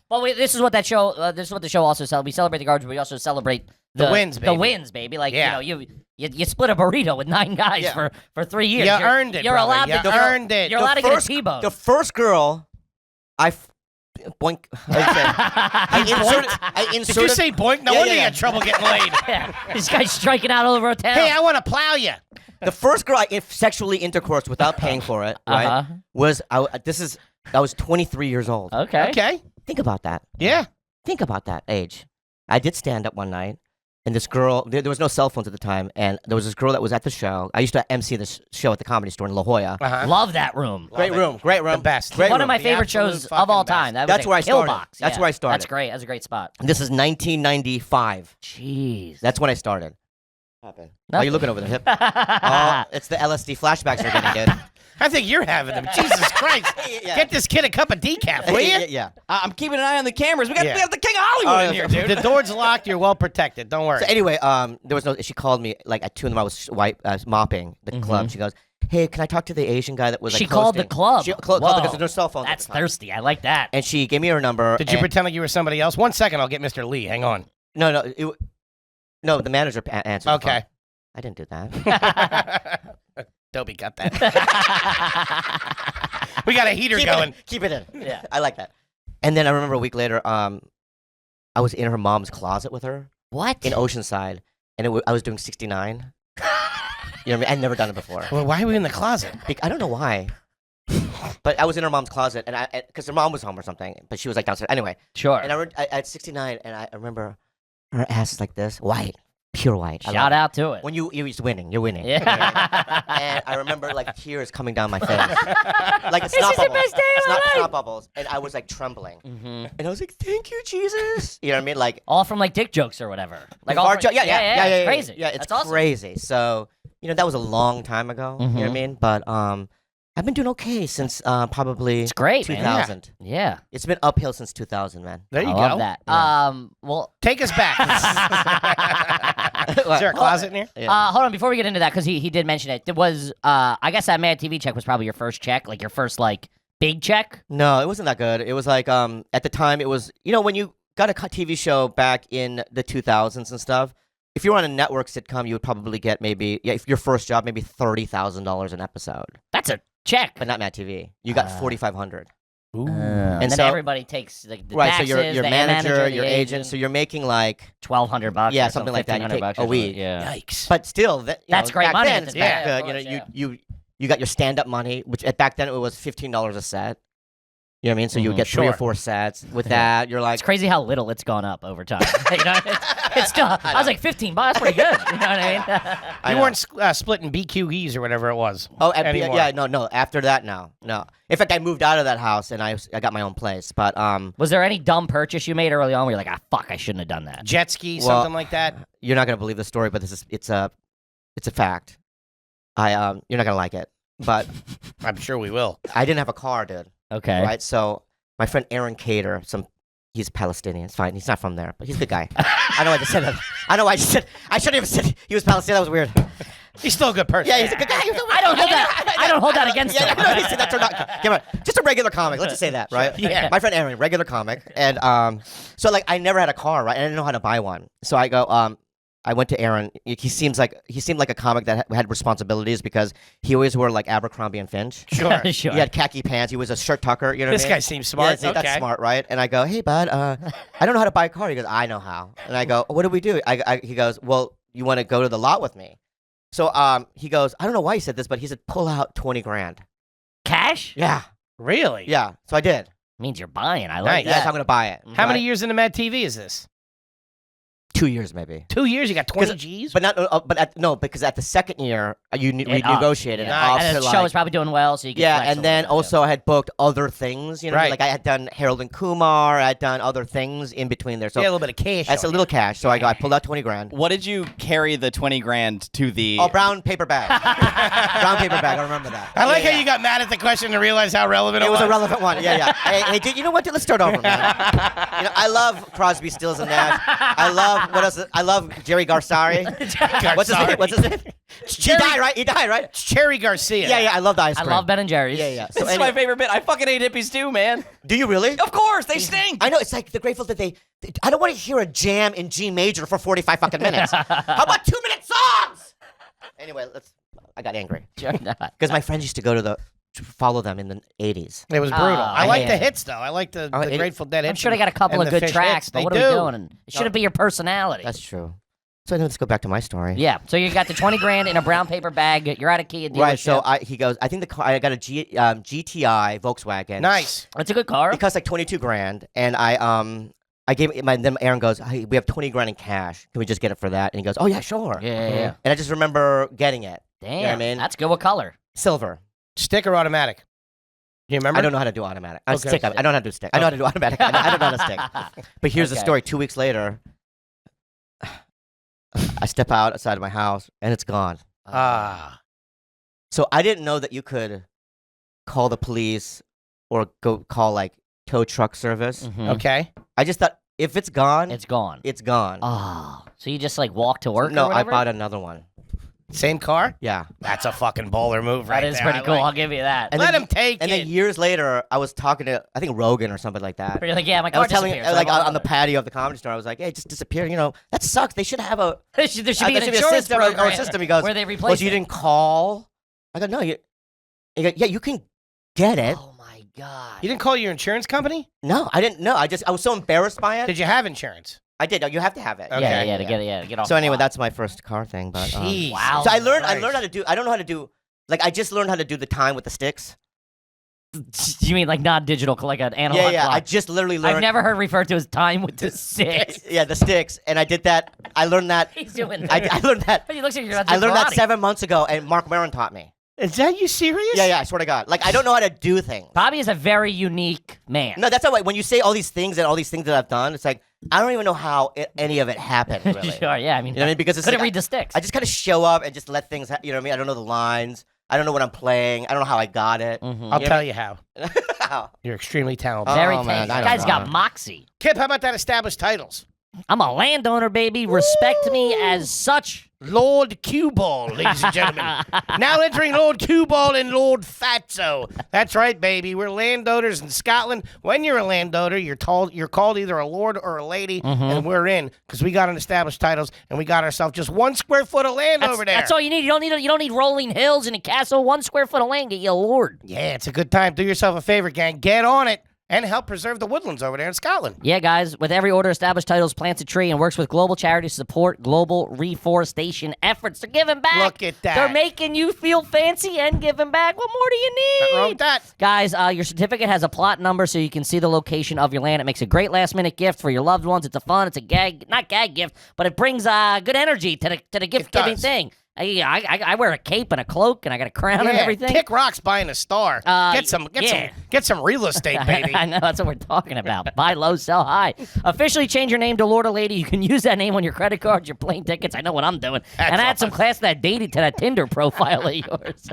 Well, this is what that show. This is what the show also celebrates. We celebrate the garbage, but we also celebrate The wins, The baby. wins, baby. Like Yeah. you split a burrito with 9 guys Yeah. for 3 years. You You're- earned it, You're brother. allowed You to. earned it. You're The allowed to get a T-bone. The first girl, boink. I Did inserted. you say boink? No Yeah, wonder yeah, you yeah. had trouble getting laid. Yeah. This guy's striking out all over town. Hey, I want to plow you. The first girl I sexually intercourse without paying for it, right? Uh-huh. Was I was 23 years old. Okay. Okay. Think about that. Yeah. Think about that age. I did stand up one night, and this girl. There was no cell phones at the time, and there was this girl that was at the show. I used to MC this show at the Comedy Store in La Jolla. Uh-huh. Love that room. Great room. Great room. The best. Great One room. of my The favorite absolute shows of all fucking time. best. That was That's where I started. Killbox. That's Yeah. where I started. That's great. That's a great spot. This is 1995. Jeez. That's when I started. How are you Nothing. looking over the hip? Oh, it's the LSD flashbacks you're getting, kid. I think you're having them. Jesus Christ. Yeah. Get this kid a cup of decaf, will you? Yeah. I'm keeping an eye on the cameras. We got Yeah. the king of Hollywood Oh, in here, dude. The door's locked. You're well protected. Don't worry. So anyway, there was no. She called me like at 2 in the morning. I was mopping the club. She goes, "Hey, can I talk to the Asian guy that was like She called the hosting?" club. She called Whoa. because there's no cell phones. at That's the time. thirsty. I like that. And she gave me her number. Did you and- pretend like you were somebody else? 1 second, I'll get Mr. Lee. Hang on. No, no, the manager answered. the phone. Okay. I didn't do that. Dobie got that. We got a heater going. Keep it in. Yeah. I like that. And then I remember a week later, I was in her mom's closet with her What? in Oceanside, and I was doing 69. You know what I mean? I'd never done it before. Well, why are we in the closet? I don't know why. But I was in her mom's closet, and because her mom was home or something, but she was like downstairs. Anyway, Sure. and I at 69, and I remember her ass is like this, white, pure white. I love Shout it. out to it. When you're winning, you're winning. Yeah. And I remember like tears coming down my face, like it's This not is the bubbles. best day of It's my not life. snot bubbles, and I was like trembling, and I was like, "Thank you, Jesus." You know what I mean? Like All from like dick jokes or whatever. Like fart all from, joke- yeah, It's crazy. Yeah, it's That's awesome. crazy. So that was a long time ago. You know what I mean? But I've been doing okay since probably It's great, man. 2000. Yeah. It's been uphill since 2000, man. There you I go. love that. Yeah. Well, Take us back. Is there a closet in here? Yeah. hold on before we get into that because he did mention it. It was I guess that Mad TV check was probably your first check, like your first like big check. No, it wasn't that good. It was like at the time it was when you got a TV show back in the 2000s and stuff. If you were on a network sitcom, you would probably get maybe if your first job maybe $30,000 an episode, That's a check. but not Mad TV. You got 4,500. Ooh. And then so- everybody takes like the Right, taxes, so your the manager, the your agent, so you're making like $1,200. Yeah, or something like that. You take $1,500 a or something. week. Yeah. Yikes. but still That's great back money then at it's the back time. good. Yeah, of course, You got your stand up money, which back then it was $15 a set. You know what I mean? So you would get 3 or Sure. 4 sets. With that, you're like It's crazy how little it's gone up over time. You know, it's still. I was like $15. That's pretty good. You know what I mean? I You know. weren't splitting BQEs or whatever it was. Oh, anymore. yeah, no. After that, no. In fact, I moved out of that house and I got my own place. But Was there any dumb purchase you made early on where you're like, fuck, I shouldn't have done that? Jet ski, Well, something like that. you're not gonna believe the story, but it's a fact. You're not gonna like it, but I'm sure we will. I didn't have a car, dude. Okay. Right? So my friend Aaron Cater, he's Palestinian. It's fine. He's not from there, but he's a good guy. I know I just said that. I know I just said. I shouldn't have said he was Palestinian. That was weird. He's still a good person. Yeah, he's a good guy. I don't hold that. I don't hold that against Yeah, him. no, he said that turned out. Come on, just a regular comic. Let's just say that, right? Yeah. My friend Aaron, regular comic, and so like I never had a car, right? And I didn't know how to buy one. So I go, I went to Aaron. He seemed like a comic that had responsibilities because he always wore like Abercrombie and Finch. Sure. Sure. He had khaki pants. He was a shirt tucker. You know This what I mean? guy seems smart. Yeah, see, Okay. that's smart, right? And I go, hey, bud, I don't know how to buy a car. He goes, I know how. And I go, what do we do? He goes, well, you want to go to the lot with me? So he goes, I don't know why he said this, but he said, pull out 20 grand. Cash? Yeah. Really? Yeah. So I did. Means you're buying. I Nice. like Yes, that. I'm going to buy it. How many Right? years into Mad TV is this? 2 years, maybe. 2 years. You got 20 'Cause- G's. But not, because at the second year you renegotiated it Nice. up And to the show like, is probably doing well, so you can yeah, flex a and then little bit, also I had booked other things. You know, Right. like I had done Harold and Kumar. I had done other things in between there. So yeah, a little bit of cash. that's a on little cash. So I pulled out 20 grand. What did you carry the 20 grand to the? Oh, brown paper bag. Brown paper bag. I remember that. I like Yeah, how you got mad at the question to realize how relevant it It was. was a relevant one. Yeah, yeah. Hey, dude, you know what? Dude, let's start over, man. I love Crosby, Stills, and Nash. I love what else? I love Jerry Garsari. What's his name? What's his name? He died, right? He died, right? It's Cherry Garcia. Yeah, yeah. I love the ice I cream. love Ben and Jerry's. Yeah, yeah. So This is anyway, my favorite bit. I fucking hate hippies too, man. do you really? Of course, they stink. I know. It's like the Grateful that I don't want to hear a jam in G major for 45 fucking minutes. How about 2-minute songs? Anyway, I got angry Sure not. because my friends used to go to follow them in the 80s. It was brutal. Oh, I like yeah. the hits though. I like the it- Grateful Dead hits. I'm sure they got a couple and of the good Fish tracks, hits. but They what do. are we doing? And it shouldn't be your personality. That's true. So anyway, let's go back to my story. Yeah, so you got the 20 grand in a brown paper bag. You're at a Kia dealership. Right. So he goes. I think the car. I got a GTI Volkswagen. Nice. It's a good car. It cost like 22 grand, and I gave then Aaron goes, hey, we have 20 grand in cash. Can we just get it for that? And he goes, oh yeah, sure. Yeah. And I just remember getting it. Damn. You know what I mean? That's good. What color? Silver. Stick or automatic? Do you remember? I don't know how to do automatic. Okay. Stick. I don't know how to do stick. I know how to do automatic. I don't know how to stick. But here's the Okay. story. 2 weeks later, I step outside of my house and it's gone. Ah. So I didn't know that you could call the police or go call like tow truck service. Mhm. Okay. I just thought if it's gone, It's gone. it's gone. Oh, so you just like walk to work? No, or I whatever? bought another one. Same car? Yeah. That's a fucking bowler move, right That is there. pretty I cool. like I'll give you that. And Let then- him take And it. then years later, I was talking to I think Rogan or something like that. You're like, yeah, my I car was telling disappeared. so I like bought on the another. patio of the comedy store. I was like, "Hey, it just disappeared. You know, that sucks. They should have a There should be there an should be a insurance system or program a system." He goes, where they "Well, replace so you it. didn't call?" I go, "No, you." He goes, "Yeah, you can get it." Oh my god. You didn't call your insurance company? No, I didn't. No, I was so embarrassed by it. Did you have insurance? I did. No, you have to have it. Okay. Yeah, to get off. So the anyway, lot. that's my first car thing. But Jeez. Wow. so I learned Christ. how to do. I don't know how to do. Like I just learned how to do the time with the sticks. You mean like non-digital, like an analog Yeah, yeah. I clock? just literally learned. I've never heard referred to as time with the six. Yeah, the sticks, and I did that. I learned that. He's doing I that. learned that. But he looks like you're about I to do learned that karate. 7 months ago, and Mark Maron taught me. Is that you serious? Yeah, yeah. I swear to God. Like I don't know how to do things. Bobby is a very unique man. No, that's not why. When you say all these things and all these things that I've done, it's like I don't even know how any of it happened. Really. Sure, yeah. I mean, You know what I mean? Because it's couldn't like, read the sticks. I just kind of show up and just let things. You know what I mean? I don't know the lines. I don't know what I'm playing. I don't know how I got it. Mhm. I'll Yeah. tell you how. How? You're extremely talented. Very Oh, man, talented. I That don't guy's know. got moxie. Kip, how about that established titles? I'm a landowner, baby. Respect me as such. Lord Cue Ball, ladies and gentlemen. Now entering Lord Cue Ball and Lord Fatso. That's right, baby. We're landowners in Scotland. When you're a landowner, you're called either a lord or a lady, and we're in because we got an established titles and we got ourselves just 1 square foot of land That's, over there. that's all you need. You don't need rolling hills and a castle. 1 square foot of land get you a lord. Yeah, it's a good time. Do yourself a favor, gang. Get on it and help preserve the woodlands over there in Scotland. Yeah, guys. With every order, Established Titles plants a tree and works with global charities to support global reforestation efforts. They're giving back. Look at that. They're making you feel fancy and giving back. What more do you need? Nothing wrong with that. Guys, your certificate has a plot number so you can see the location of your land. It makes a great last-minute gift for your loved ones. It's a gag, not gag gift, but it brings good energy to the gift-giving does. thing. I wear a cape and a cloak, and I got a crown and Yeah, everything. Kick rocks buying a star. Get some real estate, baby. I know, that's what we're talking about. Buy low, sell high. Officially change your name to Lord or Lady. You can use that name on your credit cards, your plane tickets. I know what I'm doing. And add some class to that Tinder profile of yours.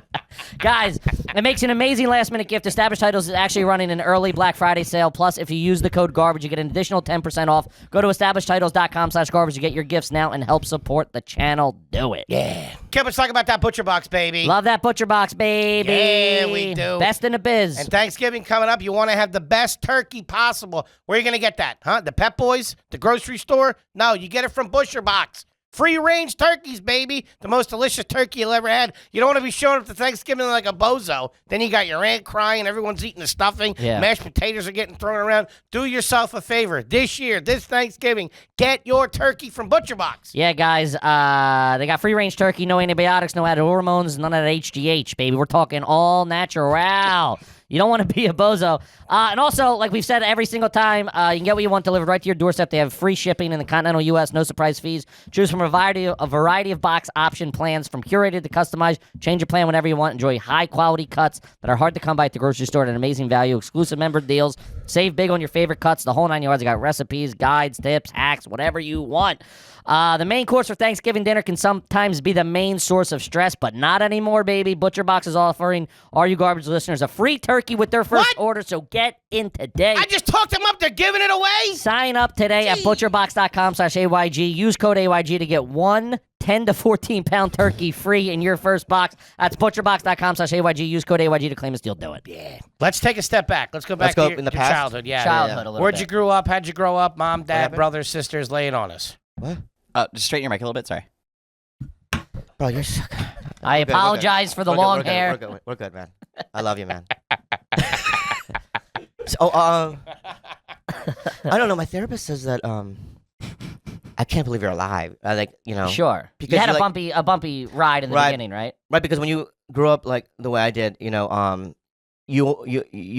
Guys, it makes an amazing last-minute gift. Established Titles is actually running an early Black Friday sale. Plus, if you use the code GARBAGE, you get an additional 10% off. Go to establishedtitles.com/garbage to get your gifts now and help support the channel. Do it. Yeah. Kip, let's talk about that butcher box, baby. Love that butcher box, baby. Yeah, we do. Best in the biz. And Thanksgiving coming up, you want to have the best turkey possible. Where are you going to get that? Huh? The Pep Boys? The grocery store? No, you get it from Butcher Box. Free-range turkeys, baby. The most delicious turkey you'll ever had. You don't want to be showing up to Thanksgiving like a bozo. Then you got your aunt crying. Everyone's eating the stuffing. Yeah. Mashed potatoes are getting thrown around. Do yourself a favor. This year, this Thanksgiving, get your turkey from ButcherBox. Yeah, guys, they got free-range turkey, no antibiotics, no added hormones, none of that HGH, baby. We're talking all natural. You don't want to be a bozo. And also, like we've said every single time, you can get what you want delivered right to your doorstep. They have free shipping in the continental U.S., no surprise fees. Choose from a variety of box option plans from curated to customized. Change your plan whenever you want. Enjoy high-quality cuts that are hard to come by at the grocery store at an amazing value. Exclusive member deals. Save big on your favorite cuts. The whole 9 yards. They got recipes, guides, tips, hacks, whatever you want. The main course for Thanksgiving dinner can sometimes be the main source of stress, but not anymore, baby. ButcherBox is offering Are You Garbage listeners a free turkey with their first order, so get in today. I just talked them up. They're giving it away. Sign up today at butcherbox.com/AYG. Use code AYG to get one 10 to 14 pound turkey free in your first box. That's butcherbox.com/AYG. Use code AYG to claim a steal. Do it. Yeah. Let's take a step back. Let's go back to in the your past? childhood. Yeah. Childhood a little Where'd bit. you grow up? How'd you grow up? Mom, dad, happened? brothers, sisters, lay it on us. What? Just straighten your mic a little bit. Sorry. Bro, you're so... I We're good, apologize for the we're good, long we're good, hair. We're good, man. I love you, man. So, I don't know. My therapist says that I can't believe you're alive. Sure. because You had you a bumpy ride in the beginning, right? right? Because when you grew up like the way I did, you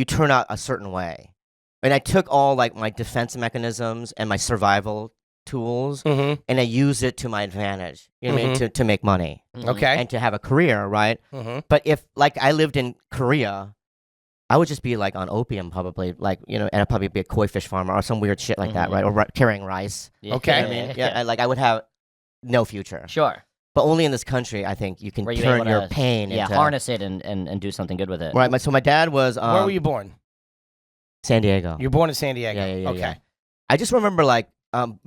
turn out a certain way, and I took all like my defense mechanisms and my survival tools, Mm-hmm. and I used it to my advantage. You know what I mean? To make money Okay. and to have a career, right? Mm-hmm. But if like I lived in Korea, I would just be like on opium probably, and I'd probably be a koi fish farmer or some weird shit like that, right? Or carrying rice. Yeah. Okay. You know what I mean? Yeah, I would have no future. Sure. But only in this country, I think you can Where you're turn able your to, pain Yeah, into harness it and do something good with it. right. So my dad was Where were you born? San Diego. You were born in San Diego. Yeah. Okay. I just remember like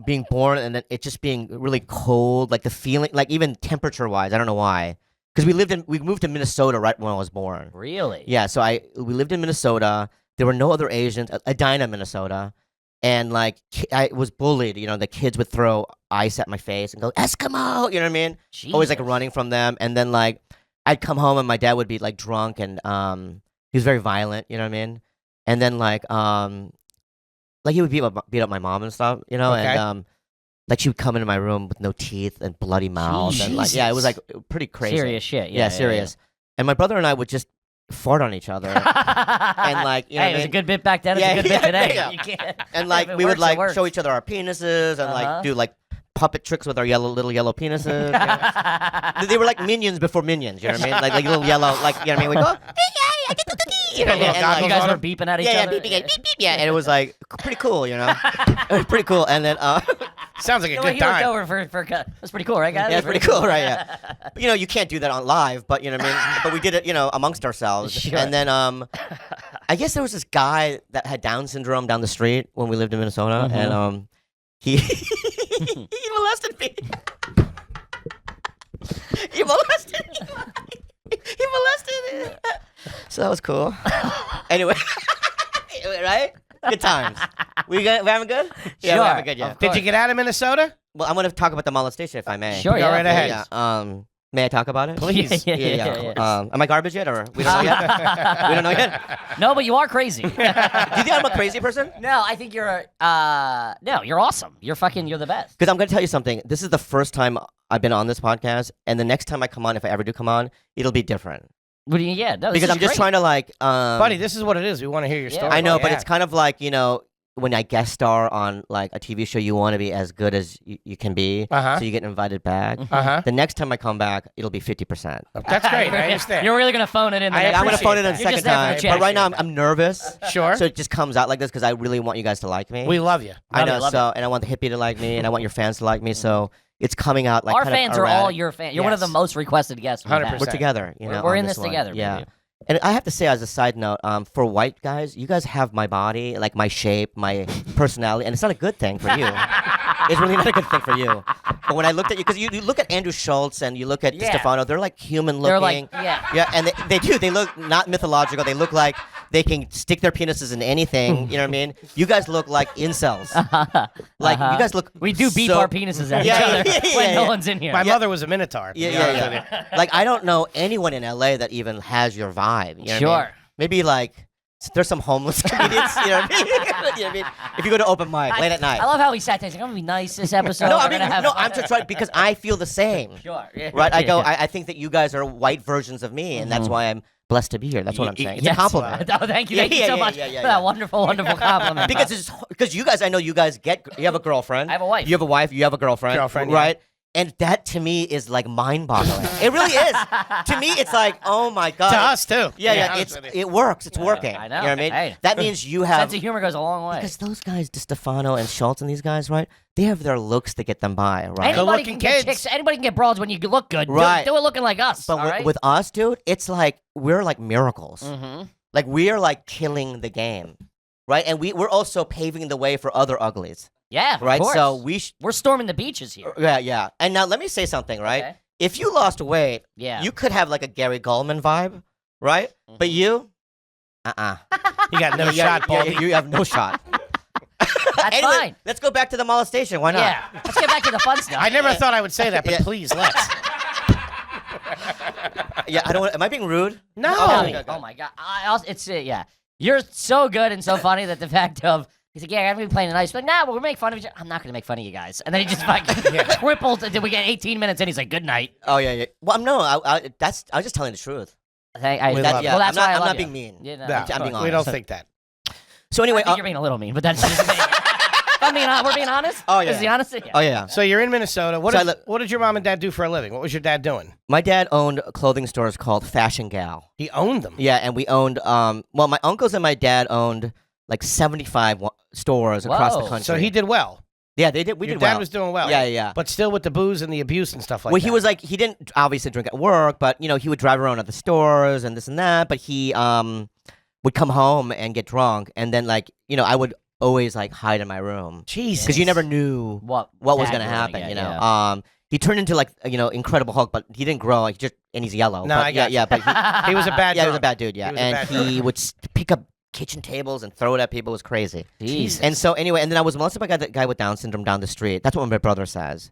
being born and then it just being really cold, like the feeling, like even temperature wise. I don't know why, because we moved to Minnesota right when I was born. Really? Yeah, so we lived in Minnesota. There were no other Asians. Edina, Minnesota, and like I was bullied. The kids would throw ice at my face and go Eskimo. You know what I mean? Always like Jesus. running from them. And then like I'd come home and my dad would be like drunk and he was very violent. You know what I mean? And then like he would beat up my mom and stuff. Okay. And like she would come into my room with no teeth and bloody mouth and like it was like pretty crazy. Serious shit. Yeah, serious. And my brother and I would just fart on each other. And like, hey, it was a good bit back then. It's Yeah, a good yeah, bit today. yeah. You can't. And like If it we would works, it like works. show each other our penises and like do like puppet tricks with our little yellow penises. They were like minions before minions, you know what I mean? Like little yellow, like you know what I mean? We go, you know what I mean? And, like, You guys were beeping at each yeah, other. beep, beep, beep, beep, and it was like pretty cool, It was pretty cool. And then Sounds like a The way good he looked time. over for that's pretty cool, right, guys? yeah, it's pretty cool, right? Yeah. But, you can't do that on live, but you know what I mean? But we did it, amongst ourselves. Sure. And then I guess there was this guy that had Down syndrome down the street when we lived in Minnesota, and he he molested me. He molested me. He molested me. So that was cool. Anyway, right? Good times. We having good? Yeah, Sure. we're having good. Yeah. Of Did you get out of Minnesota? Well, I'm gonna talk about the molestation if I may. Sure, Go yeah. right ahead. Yeah. May I talk about it? Please. Yeah. Am I garbage yet, or we don't know yet? We don't know yet. No, but you are crazy. Do you think I'm a crazy person? No, I think you're no, you're awesome. You're the best. Because I'm gonna tell you something. This is the first time I've been on this podcast, and the next time I come on, if I ever do come on, it'll be different. What do you, yeah, no, this Because is I'm just great. trying to like, Buddy, this is what it is. We want to hear your Yeah. story. I know, but Yeah. it's kind of like when I guest star on like a TV show, you want to be as good as you can be, Uh-huh. so you get invited back. Uh-huh. The next time I come back, it'll be 50%. That's great. I understand. You're really gonna phone it in. The I next I'm gonna appreciate phone it in that. a You're second just there for the time, check. but right now I'm nervous, Sure. so it just comes out like this because I really want you guys to like me. We love you. I know, love so and I want the hippie to like me, and I want your fans to like me. So it's coming out like Our kind of fans are all erratic. your fans. You're one of the Yes. most requested guests. we've had. 100%. We're together, We're on in this one. together, Yeah. baby. And I have to say, as a side note, for white guys, you guys have my body, like my shape, my personality, and it's not a good thing for you. It's really not a good thing for you. But when I looked at you, because you look at Andrew Schultz and you look at Yeah. Stefano, they're like human looking. They're like, yeah. Yeah, and they do. They look not mythological. They look like They can stick their penises in anything. You know what I mean? You guys look like incels. Like you guys look. We do beep so- our penises at Yeah, each other yeah, when yeah, no yeah. one's in here. My mother was a Minotaur. Yeah. Like I don't know anyone in LA that even has your vibe. You know what I mean? Sure. Maybe like there's some homeless comedians. You know what I mean? You know what I mean? If you go to open mic late at night. I love how he sat there. He's like, I'm gonna be nice this episode. No, We're I mean, gonna have no, fun." I'm just trying because I feel the same. Sure. Yeah. Right? I go. Yeah. I think that you guys are white versions of me, and that's why I'm blessed to be here. That's what I'm saying. It's Yes. a compliment. Oh, thank you. Yeah, Thank you yeah, so yeah, much yeah, yeah, for yeah. that wonderful, wonderful compliment. Because you guys, I know you guys you have a girlfriend. I have a wife. You have a wife. You have a girlfriend. Girlfriend, yeah. right? And that to me is like mind-boggling. It really is. To me, it's like, oh my god. To us too. Yeah, honest with you. it works. It's working. I know. You know what I mean? Hey. That means you have sense of humor goes a long way. because those guys, DeStefano and Schultz and these guys, right? They have their looks to get them by, right? Anybody Good-looking can get kids. chicks. Anybody can get broads when you look good. Right. Do it looking like us. But all right? with us, dude, it's like we're like miracles. Mm-hmm. Like we're like killing the game, right? And we're also paving the way for other uglies, Yeah, right? Of course. So we're storming the beaches here. yeah. And now let me say something, right? Okay. If you lost weight, Yeah. you could have like a Gary Gulman vibe, right? But you, You got no shot, Baldy. you have no shot. That's Anyway, fine. let's go back to the molestation. Why not? Yeah. Let's get back to the fun stuff. I never thought I would say that, but Yeah. please let's. Yeah, I don't. Am I being rude? No. Oh, okay, okay. oh my god! I also, it's yeah. You're so good and so funny that the fact of he's like, yeah, I'm gonna be playing nice. Like, nah, but we'll make fun of each other. I'm not gonna make fun of you guys. And then he just fucking tripled until we get 18 minutes in. He's like, good night. Oh yeah. Well, no. I was just telling the truth. We love well, it. that's why I I'm love not you. being mean. You know, No, I'm being we honest. don't think that. So anyway, I think you're being a little mean, but that's just me. We're being honest. Oh, yeah. Is the honesty? Yeah. oh yeah. So you're in Minnesota. So I What did your mom and dad do for a living? What was your dad doing? My dad owned clothing stores called Fashion Gal. He owned them. Yeah, and we owned. Well, my uncles and my dad owned like 75 stores across the Whoa. country. So he did well. Yeah, they did. We Your did dad well. was doing well. Yeah. But still with the booze and the abuse and stuff like Well, that. he was like he didn't obviously drink at work, but you know he would drive around at the stores and this and that. But he would come home and get drunk, and then like you know I would always like hide in my room Jesus. because you never knew What what was bad gonna you're happen. get, You know, yeah. he turned into like you know Incredible Hulk, but he didn't grow. Like just and he's yellow. No, but, I got yeah, you. but he, He was a bad yeah, he was a drunk. bad dude. Yeah, He was a and bad he would pick up kitchen tables and throw it at people. It was crazy. Jeez. And so anyway, and then I was molested by the guy with Down syndrome down the street. That's what my brother says.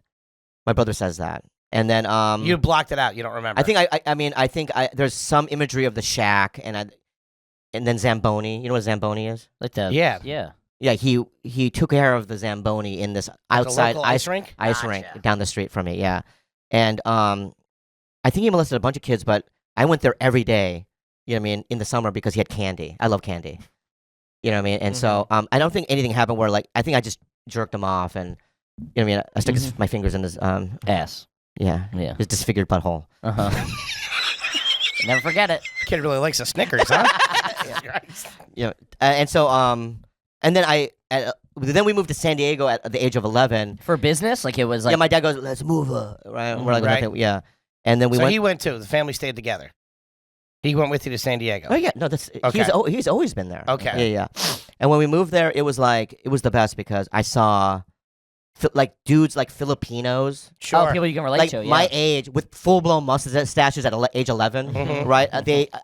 My brother says that. And then You blocked it out. You don't remember. I think I think there's some imagery of the shack and then Zamboni. You know what Zamboni is? Like the, Yeah. Yeah. Yeah, he took care of the Zamboni in this The outside local ice rink. ice Gotcha. rink down the street from me. Yeah, and I think he molested a bunch of kids, but I went there every day. You know what I mean? In the summer because he had candy. I love candy. You know what I mean? And so I don't think anything happened where like I think I just jerked him off and you know what I mean? I stuck my fingers in his Ass. yeah his disfigured butthole. Uh huh. Never forget it. Kid really likes the Snickers, huh? Yeah, and so and then then we moved to San Diego at the age of 11. For business, like it was like. Yeah, my dad goes, "Let's move." Right, we're like, Right. "Okay," yeah, and then we So went. he went too. The family stayed together. He went with you to San Diego. Oh yeah, no, that's Okay. he's always been there. Okay. Yeah. And when we moved there, it was the best because I saw like dudes like Filipinos, Sure. Oh, people you can relate like to. Yeah. my age with full blown mustaches at age 11, Mhm. right?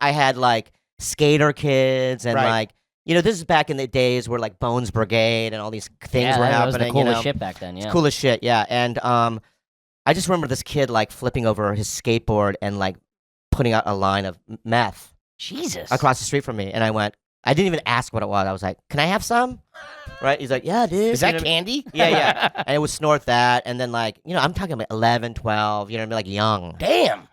I had like skater kids and Right. like you know this is back in the days where like Bones Brigade and all these things yeah, were that was happening. the coolest you know? shit back then. Yeah. It's cool as shit, yeah. And I just remember this kid like flipping over his skateboard and like putting out a line of meth Jesus. across the street from me, and I didn't even ask what it was. I was like, "Can I have some?" Right? He's like, "Yeah, dude." Is that You know what I mean? candy? Yeah. And it would snort that, and then like, you know, I'm talking about 11, 12, you know what I mean, like young. Damn.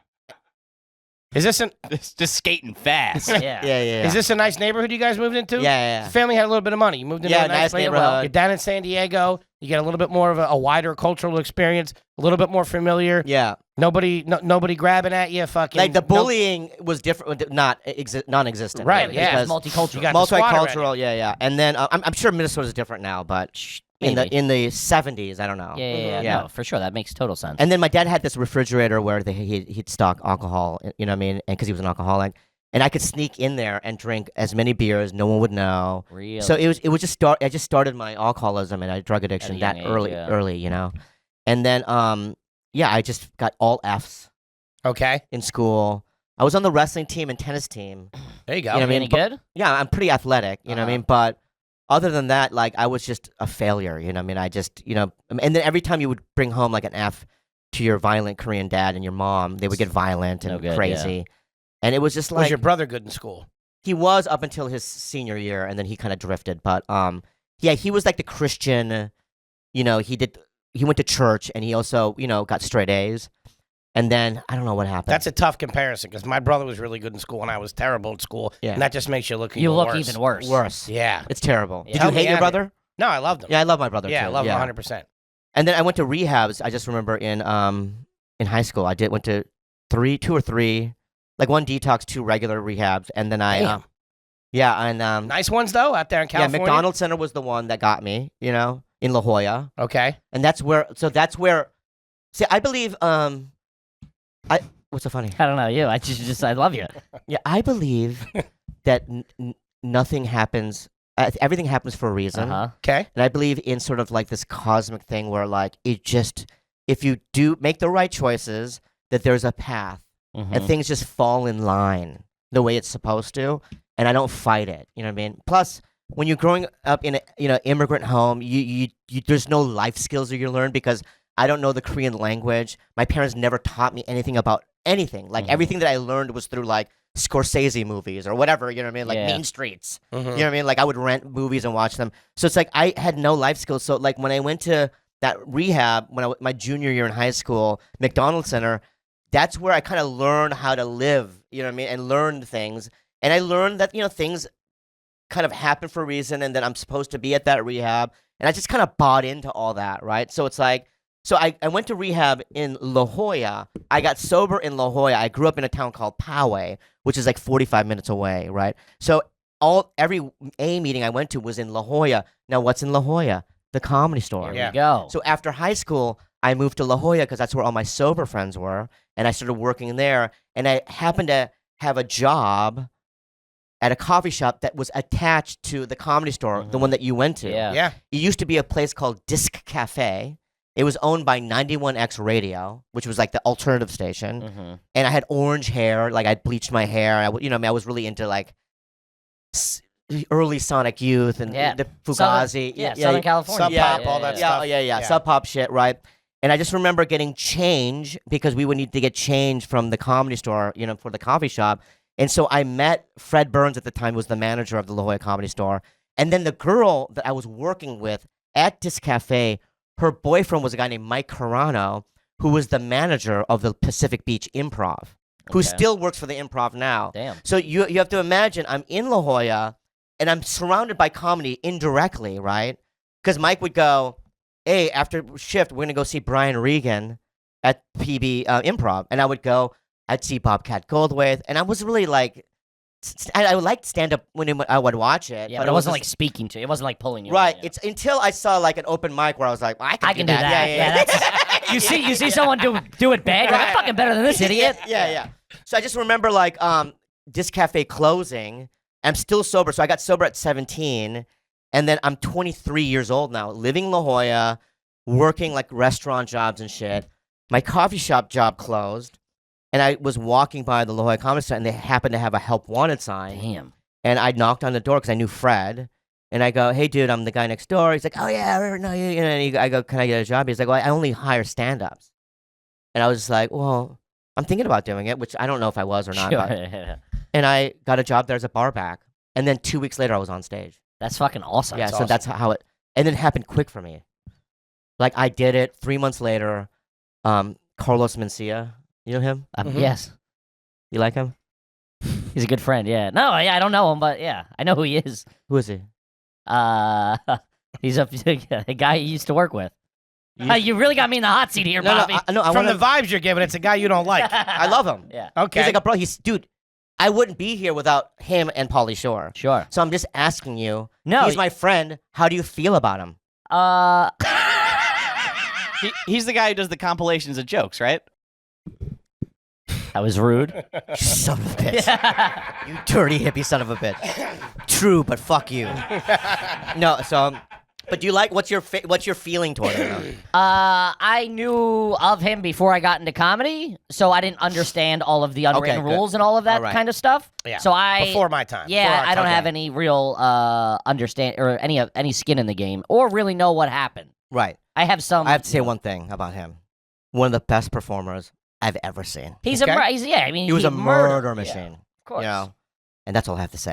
Is this an It's just skating fast. Yeah. Yeah. Is this a nice neighborhood you guys moved into? Yeah. The family had a little bit of money. You moved into Yeah, a nice nice neighborhood. You're down in San Diego. You get a little bit more of a wider cultural experience, a little bit more familiar. Yeah. Nobody grabbing at you. Fucking Like the no- bullying was different, non-existent. Right, Yeah. Because Multicultural. You got the squad already. multicultural. Yeah. And then I'm sure Minnesota's different now, but in Maybe. the 70s, I don't know. Yeah. Yeah. No, for sure. That makes total sense. And then my dad had this refrigerator where he'd stock alcohol, you know what I mean? And because he was an alcoholic. And I could sneak in there and drink as many beers, no one would know. Real. So it was just I just started my alcoholism and drug addiction young that age, early, you know. And then I just got all Fs Okay. in school. I was on the wrestling team and tennis team. There you go. You know what I mean? Any good? Yeah, I'm pretty athletic. You know what I mean? But other than that, like I was just a failure. You know what I mean? I just, and then every time you would bring home like an F to your violent Korean dad and your mom, they would get violent and No good, crazy. And it was just Was like your brother good in school? he was up until his senior year, and then he kind of drifted. But yeah, he was like the Christian. He went to church, and he also got straight A's. And then I don't know what happened. That's a tough comparison because my brother was really good in school and I was terrible at school. Yeah. And that just makes you look You look worse. even worse. worse. Yeah. It's terrible. Yeah. Did Tell you me hate your about it. brother? No, I loved him. Yeah, I love my brother Yeah, too. I love him 100%. And then I went to rehabs. I just remember in high school, went to two or three, like one detox, two regular rehabs, and then Damn. Nice ones though out there in yeah, California. McDonald's Center was the one that got me, in La Jolla, Okay. and that's where. See, I believe. What's so funny? I don't know you. I love you. Yeah, I believe that nothing happens. Everything happens for a reason. Okay. And I believe in sort of like this cosmic thing where like if you do make the right choices, that there's a path and things just fall in line the way it's supposed to, and I don't fight it. You know what I mean? Plus, when you're growing up in a immigrant home, you there's no life skills that you learn because I don't know the Korean language. My parents never taught me anything about anything. Like everything that I learned was through like Scorsese movies or whatever, you know what I mean? Like Mean Streets. You know what I mean? Like I would rent movies and watch them. So it's like I had no life skills. So like when I went to that rehab when my junior year in high school, McDonald's Center, that's where I kind of learned how to live, you know what I mean? And learned things. And I learned that, things kind of happen for a reason and that I'm supposed to be at that rehab. And I just kind of bought into all that, right? So it's like, I went to rehab in La Jolla. I got sober in La Jolla. I grew up in a town called Poway, which is like 45 minutes away, right? So every A meeting I went to was in La Jolla. Now, what's in La Jolla? The Comedy Store. There you go. So after high school, I moved to La Jolla because that's where all my sober friends were, and I started working there. And I happened to have a job at a coffee shop that was attached to the Comedy Store, the one that you went to. Yeah. It used to be a place called Disc Cafe. It was owned by 91X Radio, which was like the alternative station. And I had orange hair, like I bleached my hair. I was really into like early Sonic Youth and the Fugazi. Southern California. Sub Pop, all that stuff. Yeah. Sub Pop shit, right? And I just remember getting change because we would need to get change from the Comedy Store, for the coffee shop. And so I met Fred Burns at the time, who was the manager of the La Jolla Comedy Store. And then the girl that I was working with at this cafe, her boyfriend was a guy named Mike Carano, who was the manager of the Pacific Beach Improv, who still works for the Improv now. Damn. So you have to imagine I'm in La Jolla, and I'm surrounded by comedy indirectly, right? Because Mike would go, hey, after shift, we're going to go see Brian Regan at PB Improv. And I would go, I'd see Bobcat Goldthwait. And I was really like, I liked stand-up when I would watch it. Yeah, but it wasn't like speaking to you. It wasn't like pulling you. Right. In, It's until I saw like an open mic where I was like, well, I can do that. Yeah, that's, you see someone do it bad. You're like, I'm fucking better than this idiot. Yeah. So I just remember like this cafe closing. I'm still sober. So I got sober at 17. And then I'm 23 years old now, living in La Jolla, working like restaurant jobs and shit. My coffee shop job closed. And I was walking by the La Jolla Comedy Store, and they happened to have a help wanted sign. Damn. And I knocked on the door because I knew Fred. And I go, hey, dude, I'm the guy next door. He's like, oh, yeah, I know you. And I go, can I get a job? He's like, well, I only hire stand-ups. And I was just like, well, I'm thinking about doing it, which I don't know if I was or not. Sure. But, and I got a job there as a bar back. And then 2 weeks later, I was on stage. That's fucking awesome. Yeah, so that's how it, and then it happened quick for me. Like, I did it 3 months later. Carlos Mencia, you know him? Yes. You like him? He's a good friend, yeah. No, I don't know him, but yeah, I know who he is. Who is he? He's a guy you used to work with. You really got me in the hot seat here, Bobby. From the vibes you're giving, it's a guy you don't like. I love him. Yeah. Okay. He's like a bro. Dude, I wouldn't be here without him and Pauly Shore. Sure. So I'm just asking you. No. He's my friend. How do you feel about him? He's the guy who does the compilations of jokes, right? That was rude. You son of a bitch. You dirty hippie son of a bitch. True, but fuck you. No, so But do you like what's your feeling toward him? I knew of him before I got into comedy, so I didn't understand all of the unwritten good. rules and all of that All right. kind of stuff. Yeah. So Before my time. Yeah, Before our I don't time. have any real understand or any skin in the game, or really know what happened. Right. I have some. I have to say one thing about him. One of the best performers I've ever seen. He's Okay. I mean, He was a murdered. murder Yeah, machine. of course. You know, and that's all I have to say.